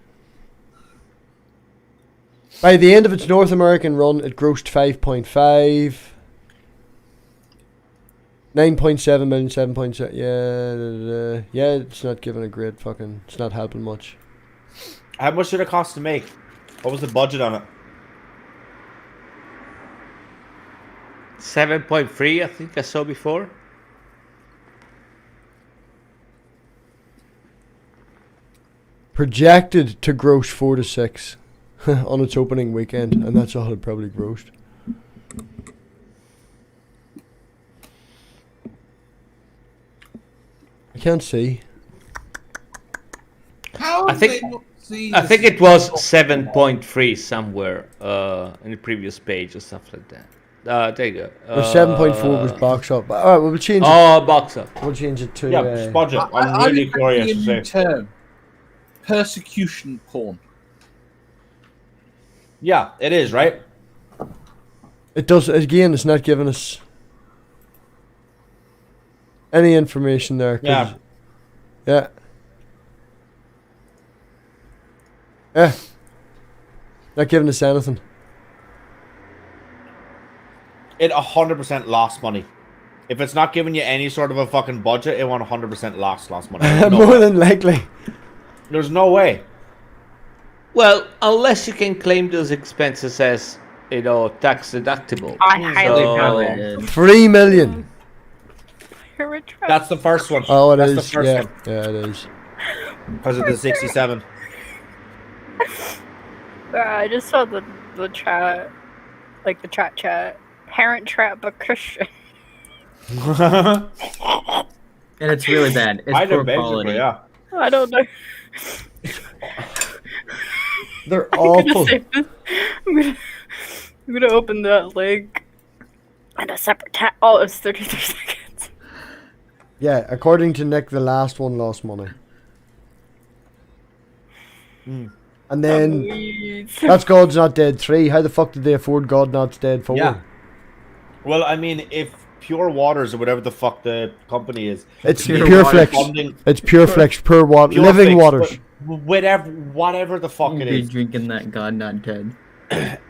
By the end of its North American run, it grossed 5.5. 9.7 million, 7.7. Yeah, it's not giving a great fucking. It's not helping much. How much did it cost to make? What was the budget on it? 7.3, I think I saw before. Projected to gross 4 to 6 on its opening weekend, and that's all it probably grossed. I can't see. How I think it was 7.3 somewhere in the previous page or stuff like that. There you go. The 7.4 was box up. All right, we'll change it. Oh, box up. We'll change it to budget. I'm really curious to say. Term. Persecution porn. Yeah, it is, right? It does. Again, it's not giving us any information there. Yeah. Yeah. Yeah. Not giving us anything. It 100% lost money. If it's not giving you any sort of a fucking budget, it 100% lost money. There's no More way. than likely. There's no way. Well, unless you can claim those expenses as, tax deductible. I highly doubt it. 3 million. That's the first one. Oh, That's it the is. first Yeah, one. yeah, it is. Because of the 67. I just saw the chat, like the chat. Parent Trap a Christian. And it's really bad. It's poor quality. Yeah. I don't know. They're awful. I'm gonna open that link and a separate tab. Oh, it's 33 seconds. Yeah, according to Nick, the last one lost money. And then that's God's Not Dead 3. How the fuck did they afford God Not Dead 4? Yeah. Well, I mean, if Pure Waters or whatever the fuck the company is, It's if Pure they're Flex. funding- It's Pure Flex, Pure Water, Pure Living Flex, Waters. whatever the fuck You'd it be is. drinking that God Not Dead.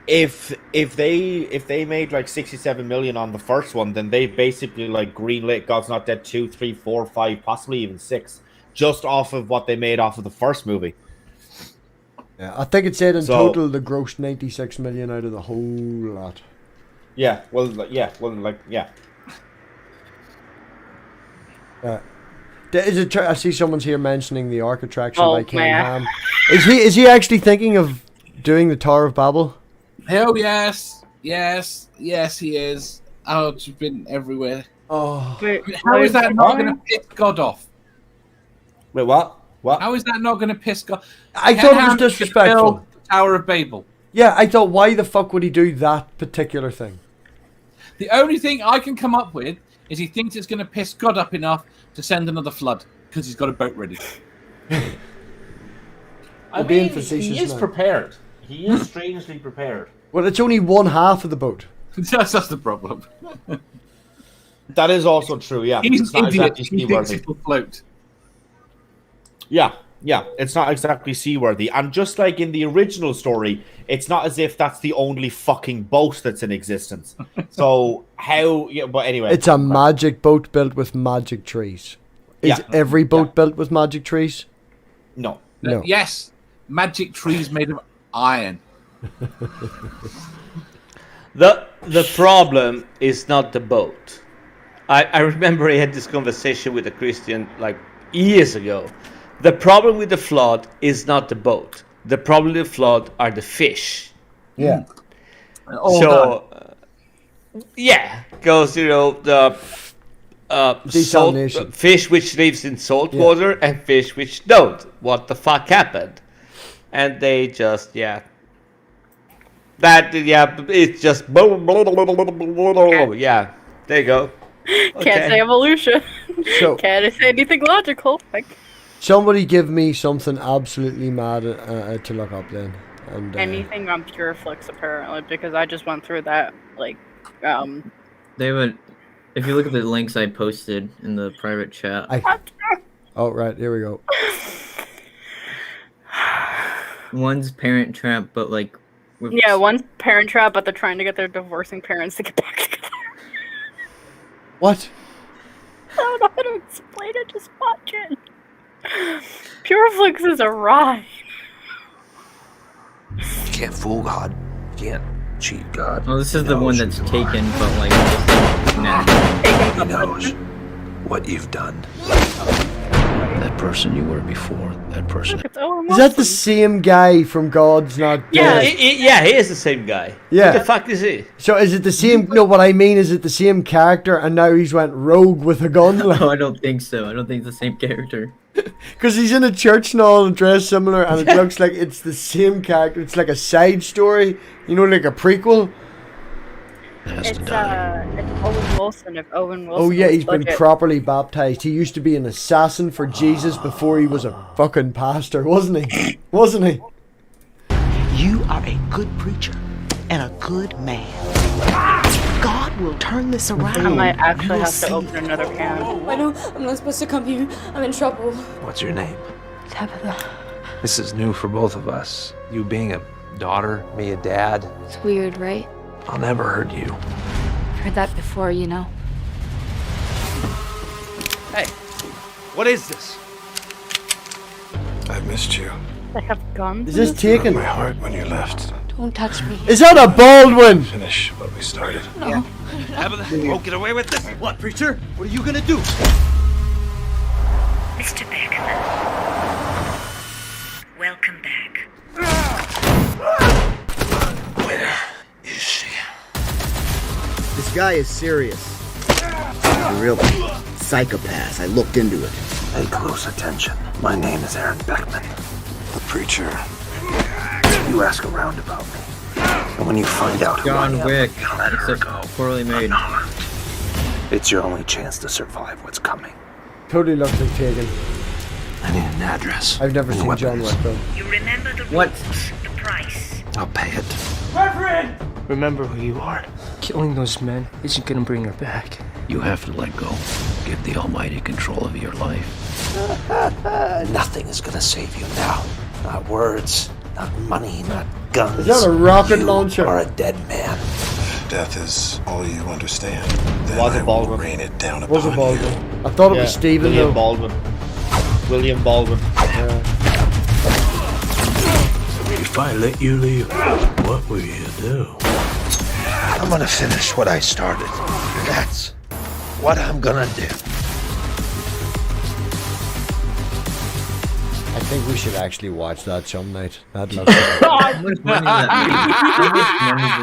If they made like 67 million on the first one, then they basically like greenlit God's Not Dead 2, 3, 4, 5, possibly even 6, just off of what they made off of the first movie. Yeah, I think it said in So- total the grossed 96 million out of the whole lot. Yeah, yeah. Is it? I see someone's here mentioning the Ark attraction Oh, by Ken man. Ham. Is he actually thinking of doing the Tower of Babel? Hell yes, he is. Oh, it's been everywhere. Oh, Wait, How is that not why? going to piss God off? Wait, what? What? How is that not going to piss God? I Ken thought it Ham was could disrespectful. build the Tower of Babel. Yeah, I thought, why the fuck would he do that particular thing? The only thing I can come up with is he thinks it's going to piss God up enough to send another flood because he's got a boat ready. I being mean, facetious he is now. prepared. He is strangely prepared. Well, it's only one half of the boat. That's the problem. That is also true, yeah. He's It's an not idiot. exactly He thinks seaworthy. it'll float. Yeah, it's not exactly seaworthy. And just like in the original story, it's not as if that's the only fucking boat that's in existence. So how? Yeah, but anyway, It's a magic boat built with magic trees. Is Yeah. every boat built with magic trees? No. No. Yes, magic trees made of iron. The problem is not the boat. I remember I had this conversation with a Christian like years ago. The problem with the flood is not the boat. The problem with the flood are the fish. Yeah. Because the salt, Desalination. fish which lives in salt water and fish which don't. What the fuck happened? And they just it's just yeah. There you go. Can't say evolution. So- Can't say anything logical. Like Somebody give me something absolutely mad to look up then. And anything on Pureflix apparently, because I just went through that. Like, They haven't. If you look at the links I posted in the private chat. Oh, right. Here we go. One's Parent Trap, but like... Yeah, one's Parent Trap, but they're trying to get their divorcing parents to get back together. What? I don't know how to explain it, just watch it. Pureflix is a ride. You can't fool God. You can't cheat God. Well, this is the one that's taken, but like... He knows what you've done. That person you were before, that person. Is that the same guy from God's Not Yeah, Dead? he is the same guy. Yeah. What the fuck is he? So is it the same? No, what I mean is it the same character, and now he's went rogue with a gun? No, I don't think so. I don't think it's the same character. Because he's in a church and all and dressed similar, and it looks like it's the same character. It's like a side story, you know, like a prequel. It's Owen Wilson of Owen Wilson. Oh yeah, he's been budget. properly baptized. He used to be an assassin for Jesus before he was a fucking pastor, wasn't he? Wasn't he? You are a good preacher and a good man. God will turn this around. I might actually have to open another can. I know, I'm not supposed to come here. I'm in trouble. What's your name? Tabitha. This is new for both of us. You being a daughter, me a dad. It's weird, right? I'll never hurt you. I've heard that before, you know. Hey, what is this? I missed you. They have guns? Is this taken? My heart when you left. Don't touch me. Is that a Baldwin? Finish what we started. No. Tabitha, won't get away with this. What, preacher? What are you gonna do? Mr. Beckman. Welcome back. Where is she? This guy is serious. He's a real psychopath. I looked into it. Pay close attention. My name is Aaron Beckman. The preacher. You ask around about me. And when you find out who I John am, Wick. you'll let her go. Poorly made. It's your only chance to survive what's coming. Totally looks like Taken. I need an address. I've never and seen John weapons. Wick though. You remember the What? rules, the price. I'll pay it. Reverend! Remember who you are. Killing those men isn't gonna bring her back. You have to let go. Give the Almighty control of your life. Nothing is gonna save you now. Not words, not money, not guns. Is that a rocket launcher? You are a dead man. Death is all you understand. Then Was I it will Baldwin? rain it down Was upon it Baldwin? you. I thought it was Stephen William though. Baldwin. William Baldwin. If I let you leave, what will you do? I'm gonna finish what I started. That's what I'm gonna do. I think we should actually watch that some night. That looks How much money did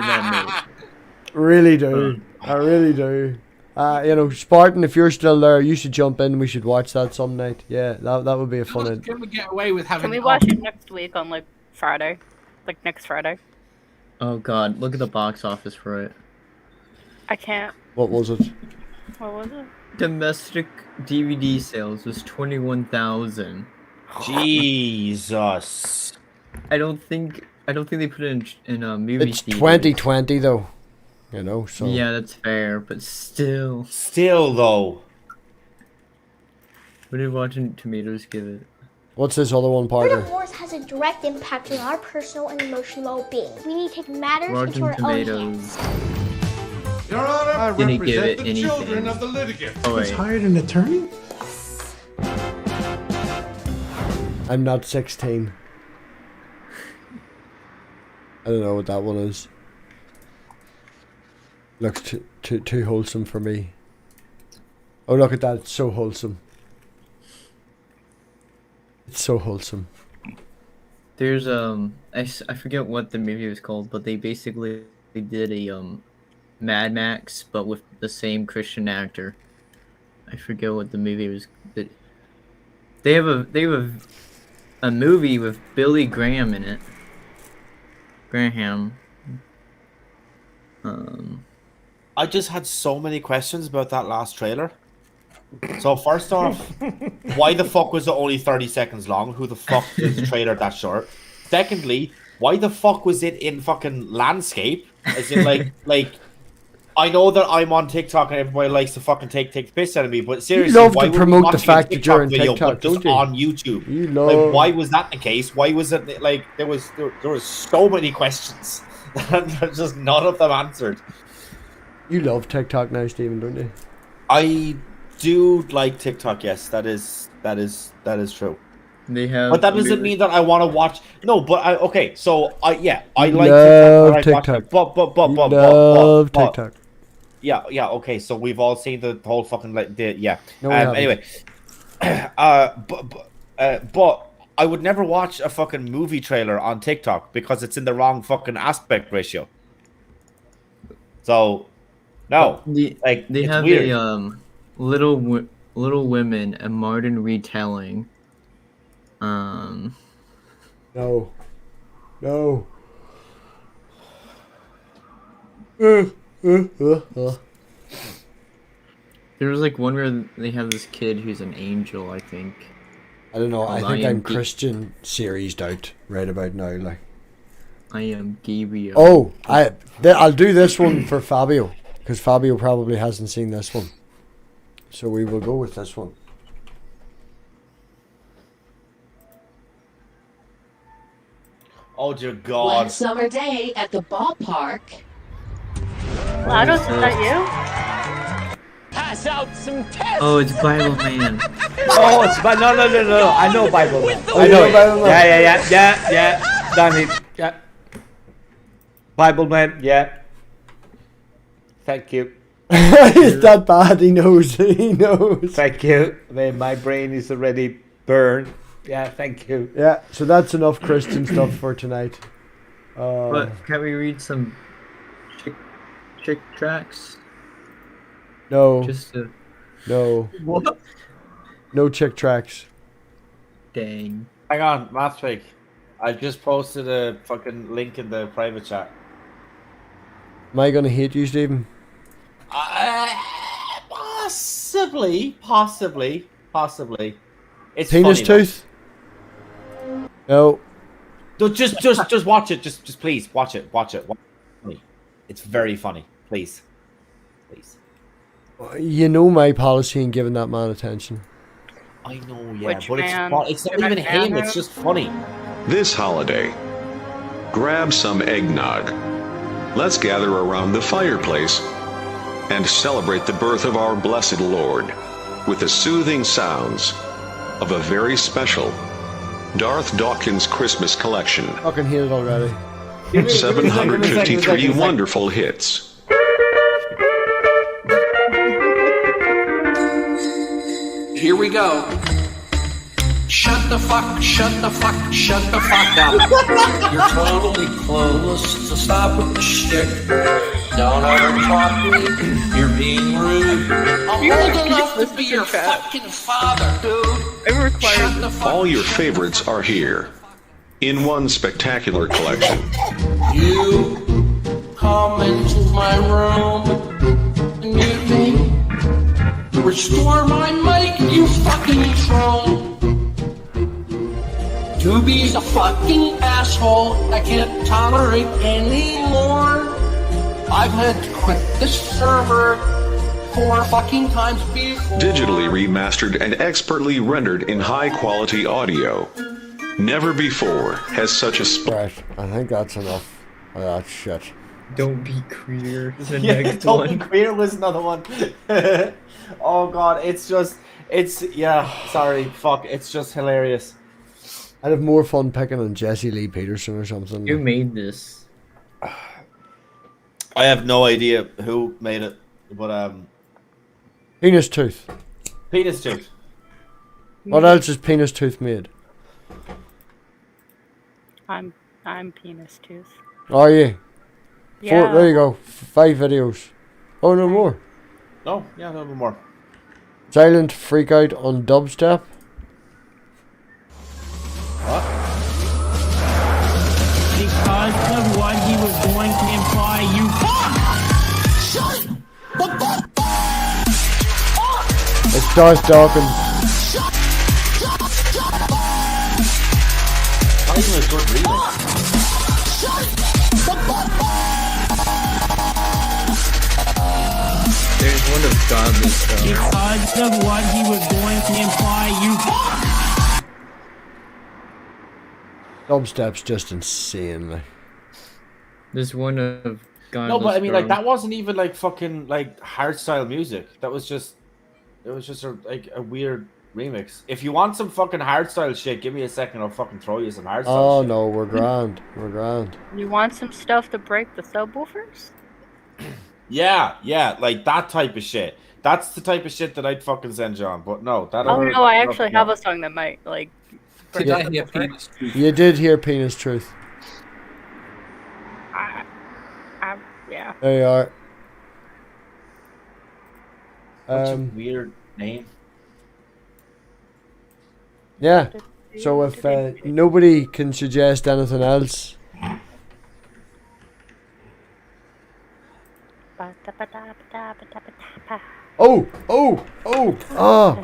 that make? really do. I really do. You know, Spartan, if you're still there, you should jump in. We should watch that some night. Yeah, that would be a fun. Can we get away with having? Can we watch it next week on like Friday? Like next Friday? Oh god, look at the box office for it. I can't. What was it? What was it? Domestic DVD sales was 21,000. Jesus. I don't think they put it in a movie. It's 2020 though. You know, so Yeah, that's fair, but still. Still though. What did Rotten Tomatoes give it? What's this other one, Freedom partner? Wars has a direct impact on our personal and emotional well-being. We need to take matters into Rotten our own hands. Tomatoes. Your Honor, I Didn't give represent it the anything. children of the litigant. Oh, wait. Hired an attorney? I'm not 16. I don't know what that one is. Looks too wholesome for me. Oh, look at that! It's so wholesome. It's so wholesome. There's I forget what the movie was called, but they basically did a Mad Max, but with the same Christian actor. I forget what the movie was. They have a movie with Billy Graham in it. Graham. I just had so many questions about that last trailer. So first off, why the fuck was it only 30 seconds long? Who the fuck did the trailer that short? Secondly, why the fuck was it in fucking landscape? As in like I know that I'm on TikTok and everybody likes to fucking take the piss out of me, but seriously, You love why to would promote we the watch a fact that you're on video, TikTok, but just don't you? on YouTube? You love. Like, why was that the case? Why was it like there was so many questions and there's just none of them answered? You love TikTok now, Stephen, don't you? I do like TikTok. Yes, that is true. They have, but that doesn't mean that I want to watch. No, but so I like love TikTok. But love TikTok. Yeah. Okay, so we've all seen the whole fucking No, we anyway, but I would never watch a fucking movie trailer on TikTok because it's in the wrong fucking aspect ratio. So, no, they have weird. A Little Women, a modern retelling. No. There was like one where they have this kid who's an angel, I think. I don't know. I think I'm Christian seriesed out right about now. Like, I am Gabriel. Oh, I'll do this one for Fabio because Fabio probably hasn't seen this one, so we will go with this one. Oh dear God! One summer day at the ballpark. Lados, is that you? Pass out some tests. Oh, it's Bible Man. Oh, it's no. I know Bible Man. I know Bible Man. Yeah. Done it. Yeah. Bible Man. Yeah. Thank you. It's that bad. He knows. He knows. Thank you. Man, my brain is already burned. Yeah, thank you. Yeah, so that's enough Christian stuff for tonight. But can we read some chick tracks? No. Just to... No. What? No chick tracks. Dang. Hang on, MathPig. I just posted a fucking link in the private chat. Am I gonna hate you, Stephen? Possibly. It's penis funny, tooth. No. Just watch it. Just please watch it. It's very funny. Please. You know my policy in giving that man attention. I know, yeah, Which but man? it's not even him. It's just funny. This holiday, grab some eggnog. Let's gather around the fireplace and celebrate the birth of our blessed Lord with the soothing sounds of a very special Darth Dawkins Christmas collection. Fucking hate it already. 753 wonderful hits. Here we go. Shut the fuck up. You're totally clueless, so stop with the shtick. Don't ever talk to me, you're being rude. I'm old enough to be your fucking father, dude. All your favorites are here, in one spectacular collection. You come into my room and mute me. Restore my mic, you fucking troll. Doobie's a fucking asshole I can't tolerate anymore. I've had to quit this server 4 fucking times before. Digitally remastered and expertly rendered in high-quality audio. Never before has such a... Right, I think that's enough of that shit. Don't be queer. The Yeah, next Don't one. Be Queer was another one. Oh God, it's just hilarious. I'd have more fun picking on Jesse Lee Peterson or something. Who made this? I have no idea who made it, but Penis tooth. Penis tooth. What else is penis tooth made? I'm penis tooth. Are you? Yeah. There you go. 5 videos. Oh, no more. Oh, yeah, a little bit more. Silent freak out on dubstep. Because of what he was going to imply, you It's Darth Dawkins. Not even a short remix. godly stuff. Because of what he was going to imply, you. Dubstep's just insane. Like. There's one of godless. No, but I mean, like girl. that wasn't even like fucking like hardstyle music. That was just, it was just like a weird remix. If you want some fucking hardstyle shit, give me a second. I'll fucking throw you some hardstyle. Oh shit. no, we're grand. We're grand. You want some stuff to break the subwoofers? Yeah, like that type of shit. That's the type of shit that I'd fucking send John. But no, that. Oh no, I actually have a song that might like. Did I hear Penis Truth? You did hear Penis Truth. Yeah. There you are. Such a weird name. Yeah. So if nobody can suggest anything else. Oh!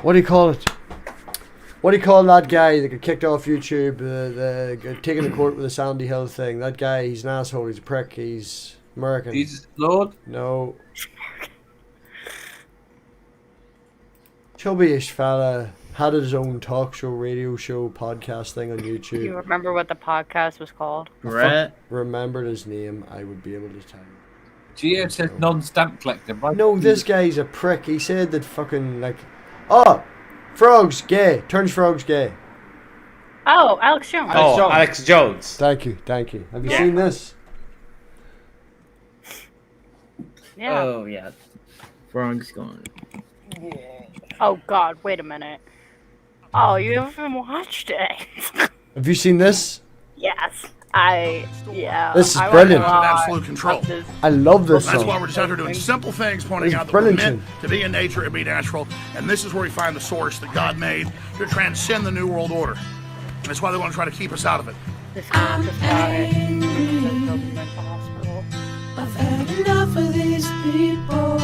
What do you call it? What do you call that guy that got kicked off YouTube, got taken to court with the Sandy Hill thing? That guy, he's an asshole, he's a prick, he's American. Jesus Lord? No. Chubbyish fella, had his own talk show, radio show, podcast thing on YouTube. Do you remember what the podcast was called? Brett. Remembered his name, I would be able to tell you. Geo says non-stamp collector, right? No, this guy's a prick. He said that fucking, like... Oh! Frogs gay. Turns frogs gay. Oh, Alex Jones. Alex Jones. Thank you. Have you Yeah. seen this? Yeah. Oh yeah. Frog's gone. Oh God! Wait a minute. Oh, you haven't watched it. Have you seen this? Yes. Yeah. This is I brilliant. watched a lot Absolute control. of this. I love this That's song. why we're just out here doing simple things, pointing It's out that we're brilliant meant tune. to be in nature and be natural. And this is where we find the source that God made to transcend the New World Order. And that's why they want to try to keep us out of it. I'm I've had enough of these people.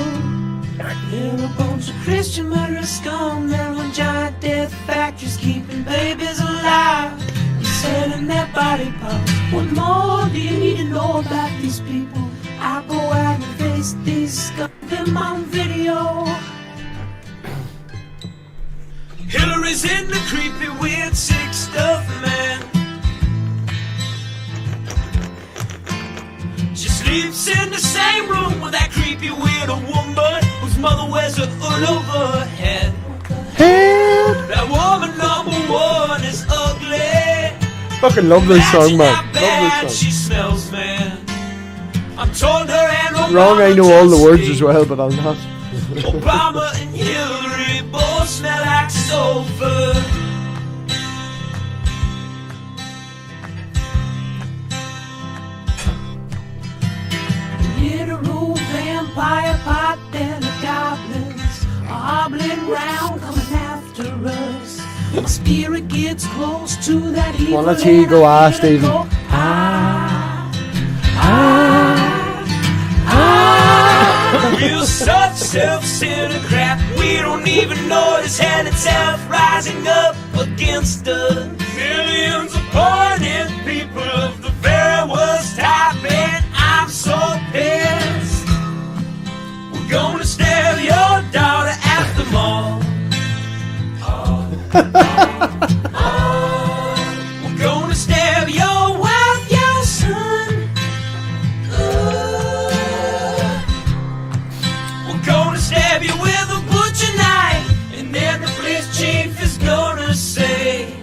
They're a bunch of Christian murderers, scum. They're on giant death factories, keeping babies alive and selling their body parts. What more do you need to know about these people? I go out and face these scum them on video. Hillary's in the creepy, weird, sick stuff, man. She sleeps in the same room with that creepy, weird woman whose mother wears a hood over her head. That woman #1 is ugly. Fucking love this song, man. How bad she smells, man. I'm told her and Obama Wrong, I know all the words just as well, but I'm not. Obama and Hillary both smell like sulfur. Literal vampire pot and the goblins are hobbling round coming after us. My spirit gets close to that evil. Well, let's hear you go, Stephen. We're such self-centered crap. We don't even notice hell itself rising up against us. Millions of pointed people of the very worst type, and I'm so pissed. We're gonna steal your daughter at the mall. We're gonna steal your wife, your son. We're gonna stab you with a butcher knife, and then the police chief is gonna say,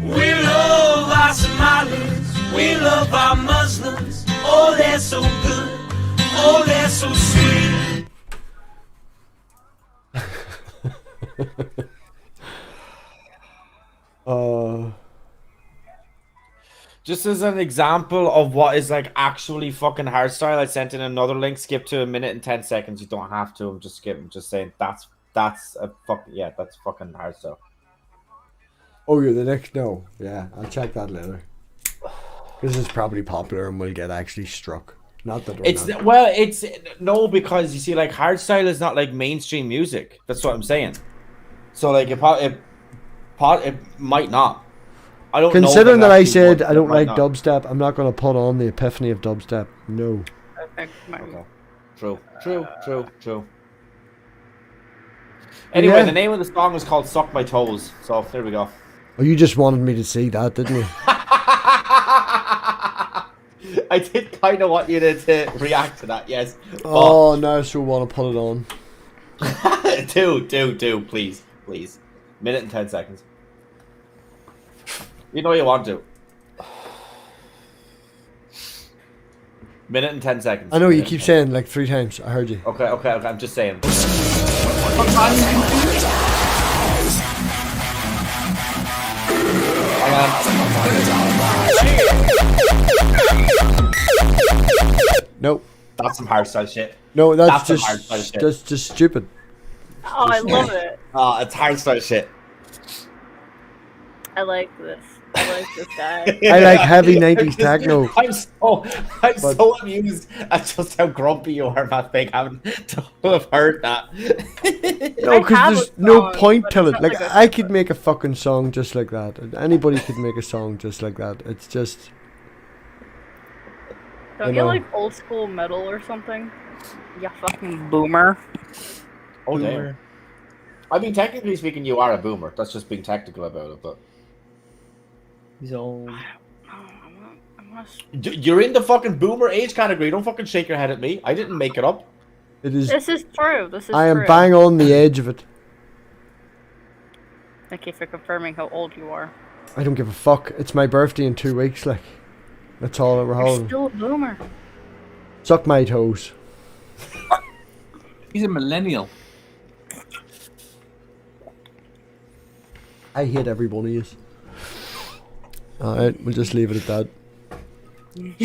we love our Somalis, we love our Muslims. Oh, they're so good, oh, they're so sweet. Just as an example of what is like actually fucking hardstyle, I sent in another link. Skip to 1 minute and 10 seconds. You don't have to. I'm just skipping. Just saying that's a fucking that's fucking hardstyle. Oh, you're the next? No. Yeah, I'll check that later. This is probably popular and will get actually struck. Not that It's no, because you see, like hardstyle is not like mainstream music. That's what I'm saying. So like it might not. I don't know. Considering that I said I don't like dubstep, I'm not going to put on the epiphany of dubstep. No. Okay. True. Anyway, Yeah. the name of the song is called "Suck My Toes." So there we go. Oh, you just wanted me to see that, didn't you? I did kind of want you to react to that, yes. Oh, now I still want to put it on. Do, please. Minute and 10 seconds. You know you want to. Minute and 10 seconds. I know you keep saying like 3 times. I heard you. Okay. I'm just saying. Nope. That's some hardstyle shit. No, that's some hardstyle shit. just stupid. Oh, I love it. Oh, it's hardstyle shit. I like this. I like this guy. I like heavy 90s techno. I'm so amused at just how grumpy you are, MathPig, having to have heard that. No, because there's no point to it. Like, I could make a fucking song just like that. Anybody could make a song just like that. It's just... Don't you like old school metal or something? You fucking boomer. Oh, damn. I mean, technically speaking, you are a boomer. That's just being technical about it, but... He's old. You're in the fucking boomer age category. Don't fucking shake your head at me. I didn't make it up. It is. This is true. I am bang on the edge of it. Thank you for confirming how old you are. I don't give a fuck. It's my birthday in 2 weeks, like. That's all that we're You're holding. still a boomer. Suck my toes. He's a millennial. I hate every one of you. Alright, we'll just leave it at that.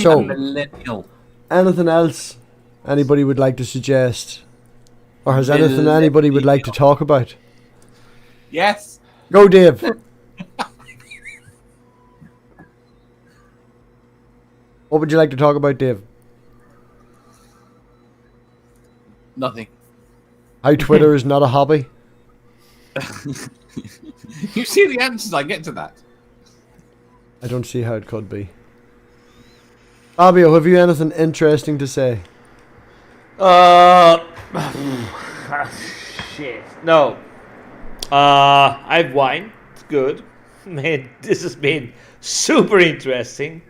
So, millennial. Anything else anybody would like to suggest? Or has anything anybody would like to talk about? Yes. Go, Dave. What would you like to talk about, Dave? Nothing. How Twitter is not a hobby? You see the answers I get to that. I don't see how it could be. Fabio, have you anything interesting to say? Shit. No. I have wine. It's good. Man, this has been super interesting.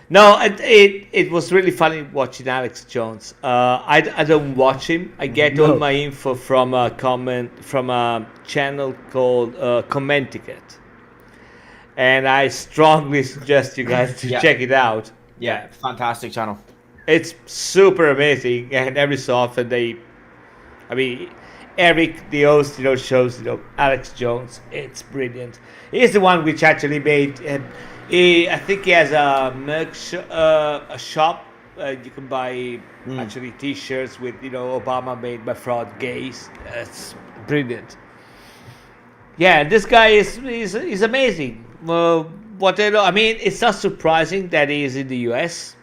No, it was really funny watching Alex Jones. I don't watch him. I get all my info from a channel called Commenticket. And I strongly suggest you guys to check it out. Yeah, fantastic channel. It's super amazing, and every so often Eric, the host, shows, Alex Jones. It's brilliant. He's the one which actually made. I think he has a a shop. You can buy actually T-shirts with Obama made by fraud gays. It's brilliant. Yeah, this guy is amazing. It's not surprising that he is in the US,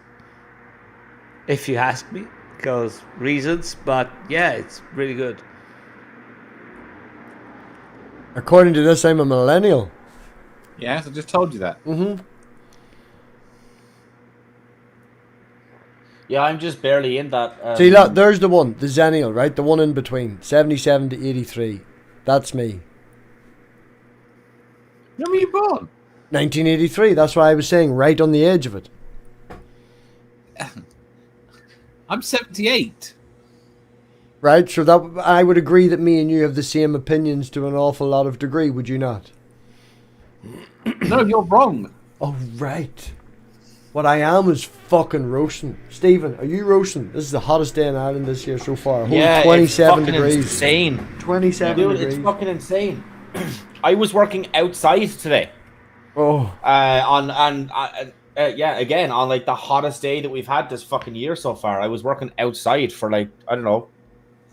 if you ask me, because reasons. But yeah, it's really good. According to this, I'm a millennial. Yes, I just told you that. Mm-hmm. Yeah, I'm just barely in that. See, look, there's the one, the Zennial, right? The one in between, 77 to 83. That's me. When were you born? 1983. That's why I was saying, right on the edge of it. I'm 78. Right, so that I would agree that me and you have the same opinions to an awful lot of degree, would you not? No, you're wrong. Oh, right. What I am is fucking roasting. Stephen, are you roasting? This is the hottest day in Ireland this year so far. Yeah, 27 it's degrees. insane. 27 Dude, degrees. it's fucking insane. I was working outside today. Oh. Again, on like the hottest day that we've had this fucking year so far. I was working outside for like, I don't know,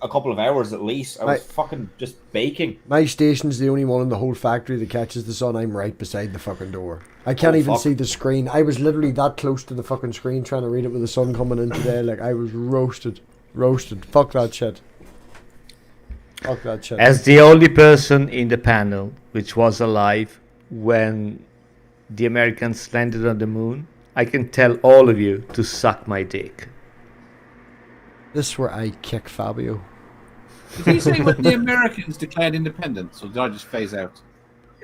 a couple of hours at least. I was fucking just baking. My station's the only one in the whole factory that catches the sun. I'm right beside the fucking door. I can't even see the screen. I was literally that close to the fucking screen trying to read it with the sun coming in today. Like, I was roasted. Fuck that shit. Fuck that shit. As the only person in the panel which was alive when the Americans landed on the moon, I can tell all of you to suck my dick. This is where I kick Fabio. Did he say when the Americans declared independence, or did I just phase out?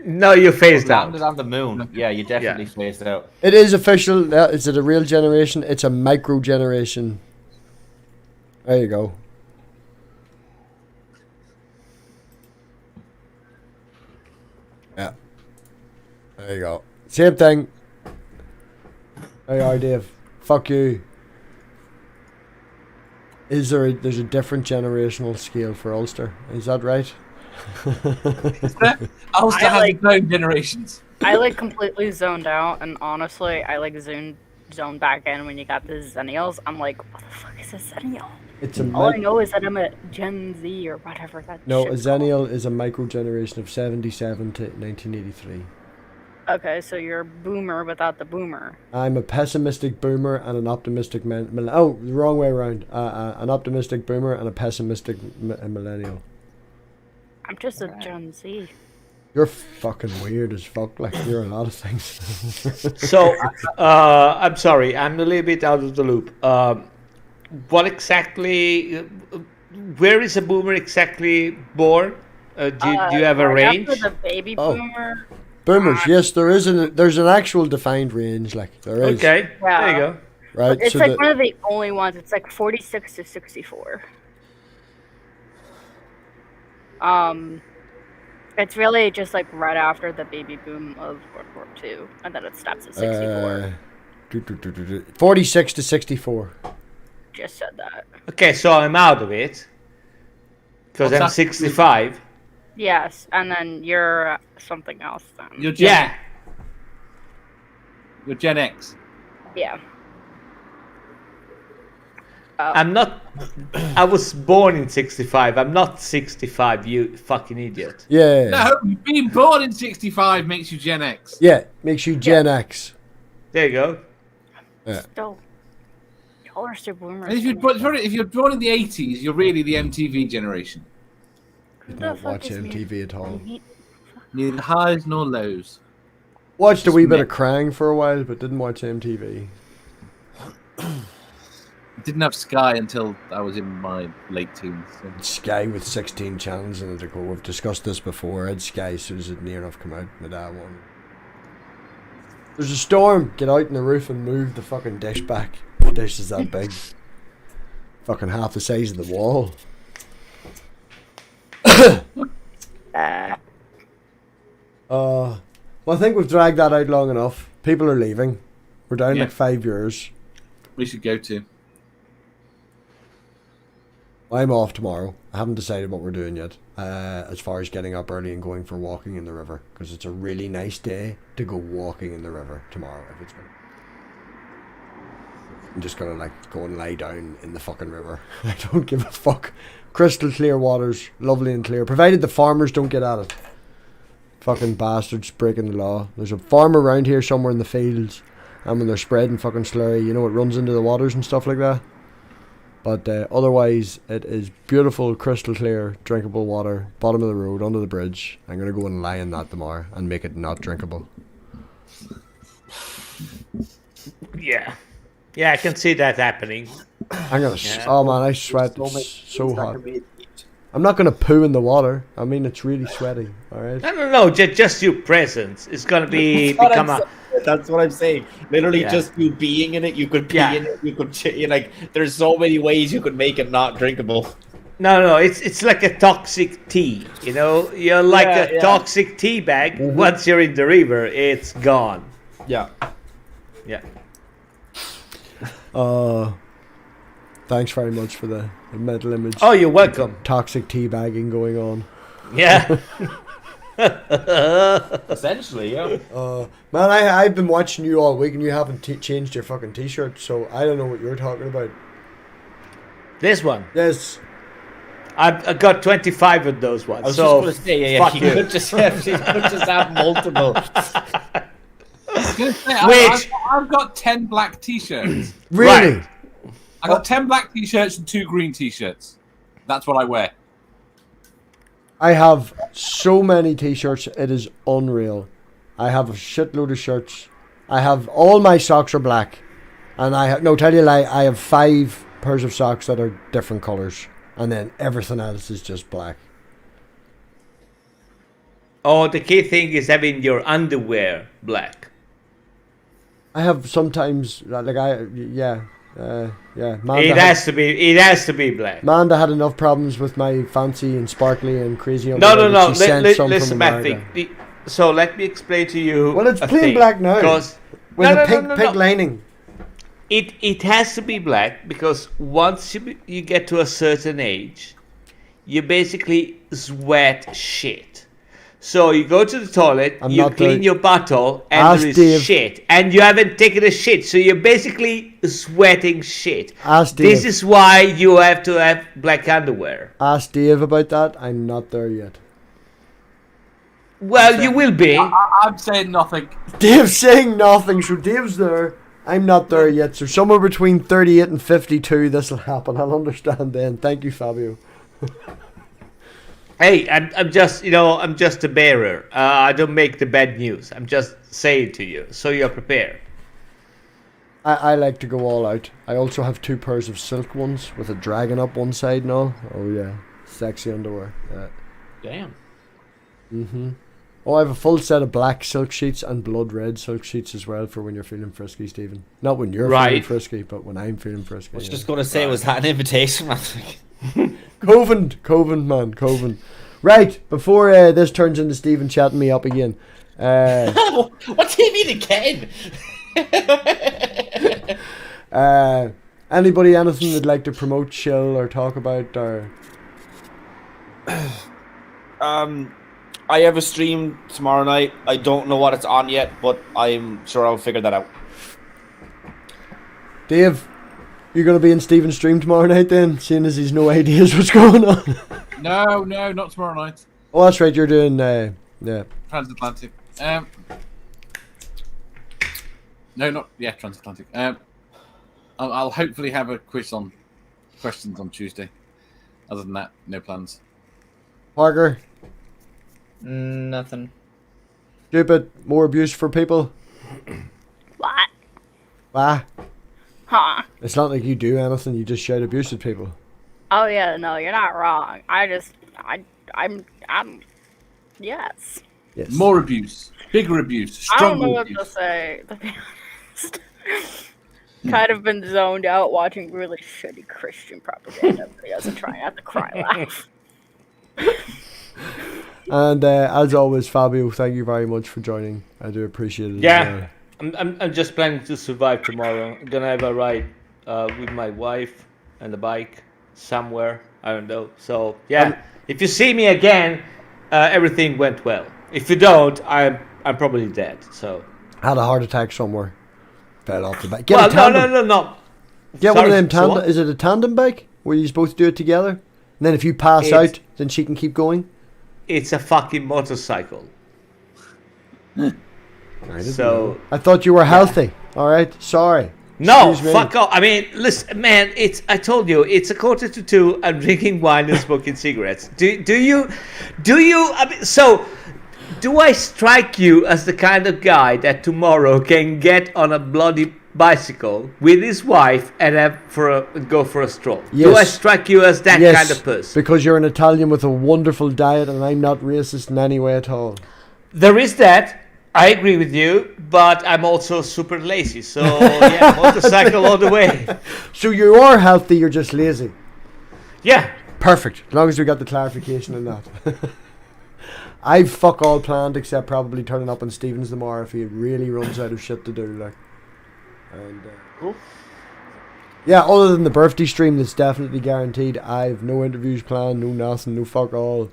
No, you phased out. Landed on the moon. Yeah, you definitely phased out. It is official. Is it a real generation? It's a micro generation. There you go. Yeah. There you go. Same thing. There you are, Dave. Fuck you. There's a different generational scale for Ulster. Is that right? Ulster has its own generations. I like completely zoned out, and honestly, I like zoned back in when you got the Zennials. I'm like, what the fuck is a Zennial? It's a All I know is that I'm a Gen Z or whatever that. No, shit a Zennial is a micro generation of 77 to 1983. Okay, so you're a boomer without the boomer. I'm a pessimistic boomer and an optimistic oh, the wrong way around. An optimistic boomer and a pessimistic millennial. I'm just a Gen Z. You're fucking weird as fuck. Like, you're a lot of things. So, I'm sorry. I'm a little bit out of the loop. What exactly... Where is a boomer exactly born? Do you have a range? After the baby boomer. Boomers, yes, there's an actual defined range, like there is. Okay, Yeah. there you go. Right, It's so like one of the only ones. It's like 46 to 64. It's really just like right after the baby boom of World War II, and then it stops at 64. 46 to 64. Just said that. Okay, so I'm out of it. Because I'm 65. Yes, and then you're something else then. You're Gen You're Gen X. Yeah. I'm not... I was born in 65. I'm not 65, you fucking idiot. Yeah. No, being born in 65 makes you Gen X. Yeah, makes you Gen X. There you go. Yeah. Still, y'all are still boomers. And if you're born in the 80s, you're really the MTV generation. Did not watch MTV at all. Neither highs nor lows. Watched a wee bit of Krang for a while, but didn't watch MTV. Didn't have Sky until I was in my late teens. So. Sky with 16 channels in it. We've discussed this before. I had Sky as soon as it near enough come out. My dad won. There's a storm. Get out in the roof and move the fucking dish back. The dish is that big. Fucking half the size of the wall. Well, I think we've dragged that out long enough. People are leaving. We're down like 5 years. We should go to. I'm off tomorrow. I haven't decided what we're doing yet. As far as getting up early and going for walking in the river, because it's a really nice day to go walking in the river tomorrow. If it's been, I'm just gonna like go and lie down in the fucking river. I don't give a fuck. Crystal clear waters, lovely and clear, provided the farmers don't get at it. Fucking bastards breaking the law. There's a farmer around here somewhere in the fields, and when they're spreading fucking slurry, you know, it runs into the waters and stuff like that. But otherwise, it is beautiful, crystal clear, drinkable water, bottom of the road, under the bridge. I'm going to go and lie in that tomorrow and make it not drinkable. Yeah. Yeah, I can see that happening. I'm going to... Oh, man, I sweat. It's so hot. I'm not going to poo in the water. I mean, it's really sweaty, all right? No, just your presence. It's going to be... become a... That's what I'm saying. Literally, just you being in it, you could pee in it, you could like. There's so many ways you could make it not drinkable. No, it's like a toxic tea. You know, you're like a toxic tea bag. Mm-hmm. Once you're in the river, it's gone. Yeah. Thanks very much for the mental image. Oh, you're welcome. Toxic tea bagging going on. Yeah. Essentially, yeah. Man, I've been watching you all week and you haven't changed your fucking t-shirt, so I don't know what you're talking about. This one? Yes. I got 25 of those ones. I was so just going to say, you could just have multiple. I've got 10 black t-shirts. Really? Right. I got 10 black t-shirts and 2 green t-shirts. That's what I wear. I have so many t-shirts, it is unreal. I have a shitload of shirts. I have all my socks are black, and tell you a lie, I have 5 pairs of socks that are different colours. and then everything else is just black. Oh, the key thing is having your underwear black. I have sometimes yeah. It has to be black. Manda had enough problems with my fancy and sparkly and crazy No. Listen, MathPig. So let me explain to you. Well, it's plain black now. With a pink lining. It has to be black because once you get to a certain age, you basically sweat shit. So you go to the toilet, you clean your bottle, and there is shit. And you haven't taken a shit, so you're basically sweating shit. This is why you have to have black underwear. Ask Dave about that. I'm not there yet. Well, you will be. I'm saying nothing. Dave's saying nothing, so Dave's there. I'm not there yet, so somewhere between 38 and 52 this will happen. I'll understand then. Thank you, Fabio. Hey, I'm just a bearer. I don't make the bad news. I'm just saying to you, so you're prepared. I like to go all out. I also have 2 pairs of silk ones with a dragon up one side and all. Oh yeah, sexy underwear. Damn. Oh, I have a full set of black silk sheets and blood red silk sheets as well for when you're feeling frisky, Stephen. Not when you're feeling frisky, but when I'm feeling frisky. I was just going to say, was that an invitation? Coven. Right, before this turns into Stephen chatting me up again. What do you mean again? Anybody, anything they'd like to promote, chill, or talk about, or... I have a stream tomorrow night. I don't know what it's on yet, but I'm sure I'll figure that out. Dave, you're going to be in Stephen's stream tomorrow night then, seeing as he's no ideas what's going on? No, not tomorrow night. Oh, that's right, you're doing, Transatlantic. Transatlantic. I'll hopefully have a quiz on questions on Tuesday. Other than that, no plans. Parker? Nothing. Stupid, more abuse for people? What? Wah. Huh? It's not like you do anything, you just shout abuse at people. Oh yeah, no, you're not wrong. I'm yes. Yes. More abuse. Bigger abuse. I don't know Stronger what abuse. to say, to be honest. Kind of been zoned out watching really shitty Christian propaganda videos and trying not to cry laugh. And as always, Fabio, thank you very much for joining. I do appreciate it. Yeah, I'm just planning to survive tomorrow. I'm gonna have a ride with my wife and the bike somewhere. I don't know. So yeah, if you see me again, everything went well. If you don't, I'm probably dead. So had a heart attack somewhere. Fell off the bike. No. Get one of them tandem. Is it a tandem bike where you both do it together? And then if you pass out, then she can keep going. It's a fucking motorcycle. So I thought you were healthy. All right, sorry. No, fuck off. I mean, listen, man. I told you, it's 1:45. I'm drinking wine and smoking cigarettes. Do you? I mean, so, do I strike you as the kind of guy that tomorrow can get on a bloody bicycle with his wife and go for a stroll? Yes. Do I strike you as that kind of person? Because you're an Italian with a wonderful diet, and I'm not racist in any way at all. There is that. I agree with you, but I'm also super lazy. So yeah, motorcycle all the way. So you are healthy, you're just lazy. Yeah. Perfect. As long as we got the clarification on that. I've fuck all planned except probably turning up on Stevens tomorrow if he really runs out of shit to do. Like, and cool. Yeah, other than the birthday stream that's definitely guaranteed, I've no interviews planned, no nothing, no fuck all.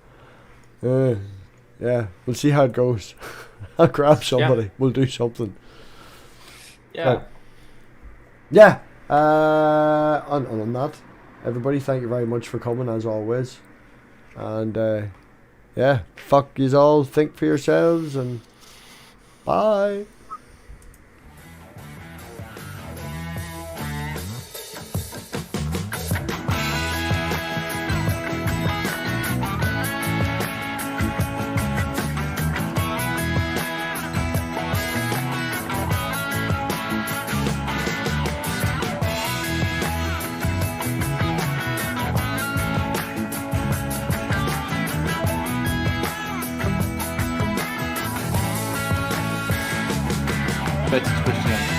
Yeah, we'll see how it goes. I'll grab somebody. Yeah. We'll do something. Yeah. On that, everybody, thank you very much for coming as always. And yeah, fuck yous all. Think for yourselves and bye. converted to Christianity.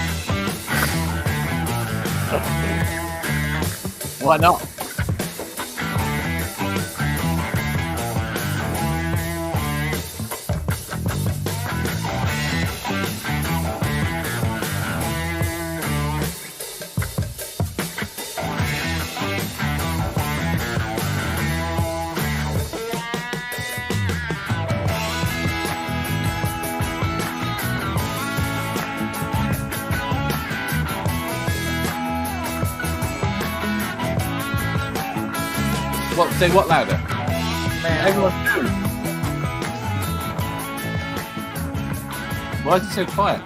Why not? What? Say what louder? Everyone do. Why is it so quiet?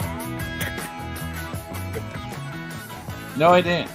No idea.